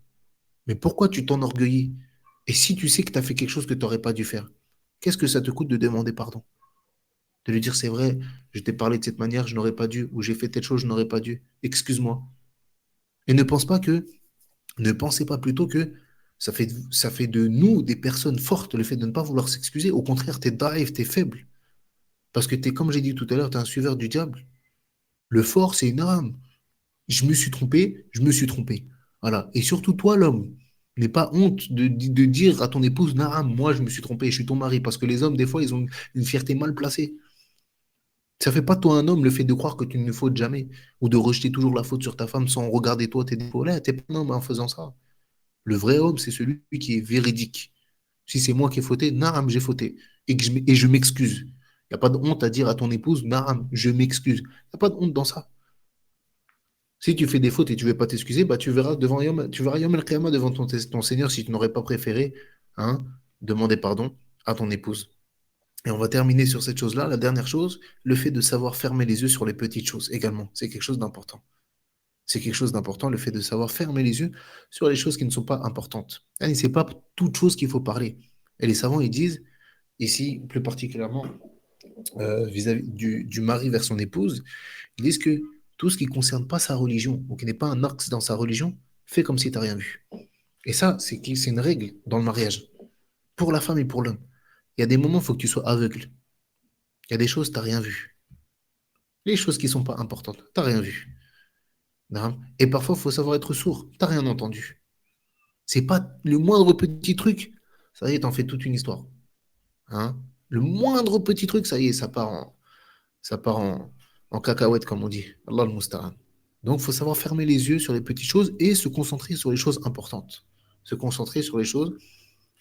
Mais pourquoi tu t'enorgueillis? Et si tu sais que tu as fait quelque chose que tu n'aurais pas dû faire, qu'est-ce que ça te coûte de demander pardon? De lui dire, c'est vrai, je t'ai parlé de cette manière, je n'aurais pas dû, ou j'ai fait telle chose, je n'aurais pas dû. Excuse-moi. Et ne pensez pas plutôt que ça fait de nous des personnes fortes, le fait de ne pas vouloir s'excuser. Au contraire, t'es daïf, t'es faible. Parce que t'es, comme j'ai dit tout à l'heure, t'es un suiveur du diable. Le fort, c'est une âme. Je me suis trompé, je me suis trompé. Voilà. Et surtout, toi, l'homme, n'aie pas honte de dire à ton épouse, Naam, moi, je me suis trompé, je suis ton mari. Parce que les hommes, des fois, ils ont une fierté mal placée. Ça fait pas de toi un homme le fait de croire que tu ne fautes jamais ou de rejeter toujours la faute sur ta femme sans regarder toi tes défauts. Là, t'es pas un homme en faisant ça. Le vrai homme, c'est celui qui est véridique. Si c'est moi qui ai fauté, naam, j'ai fauté. Et je m'excuse. Il n'y a pas de honte à dire à ton épouse, naam, je m'excuse. Il n'y a pas de honte dans ça. Si tu fais des fautes et tu ne veux pas t'excuser, bah, tu verras Yom el devant ton Seigneur si tu n'aurais pas préféré hein, demander pardon à ton épouse. Et on va terminer sur cette chose-là. La dernière chose, le fait de savoir fermer les yeux sur les petites choses également. C'est quelque chose d'important. C'est quelque chose d'important, le fait de savoir fermer les yeux sur les choses qui ne sont pas importantes. Et c'est pas toute chose qu'il faut parler. Et les savants, ils disent, ici, plus particulièrement vis-à-vis du mari vers son épouse, ils disent que tout ce qui ne concerne pas sa religion, ou qui n'est pas un axe dans sa religion, fais comme si tu n'as rien vu. Et ça, c'est une règle dans le mariage, pour la femme et pour l'homme. Il y a des moments, il faut que tu sois aveugle. Il y a des choses, tu n'as rien vu. Les choses qui ne sont pas importantes, tu n'as rien vu. Non. Et parfois, il faut savoir être sourd. Tu n'as rien entendu. C'est pas le moindre petit truc. Ça y est, t'en fais toute une histoire. Hein? Le moindre petit truc, ça y est, ça part en cacahuète, comme on dit. Allah al-Musta'an. Donc, il faut savoir fermer les yeux sur les petites choses et se concentrer sur les choses importantes. Se concentrer sur les choses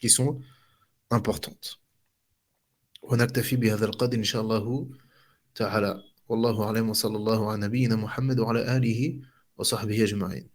qui sont importantes. ونكتفي بهذا القدر إن شاء الله تعالى والله أعلم وصلى الله على نبينا محمد وعلى آله وصحبه أجمعين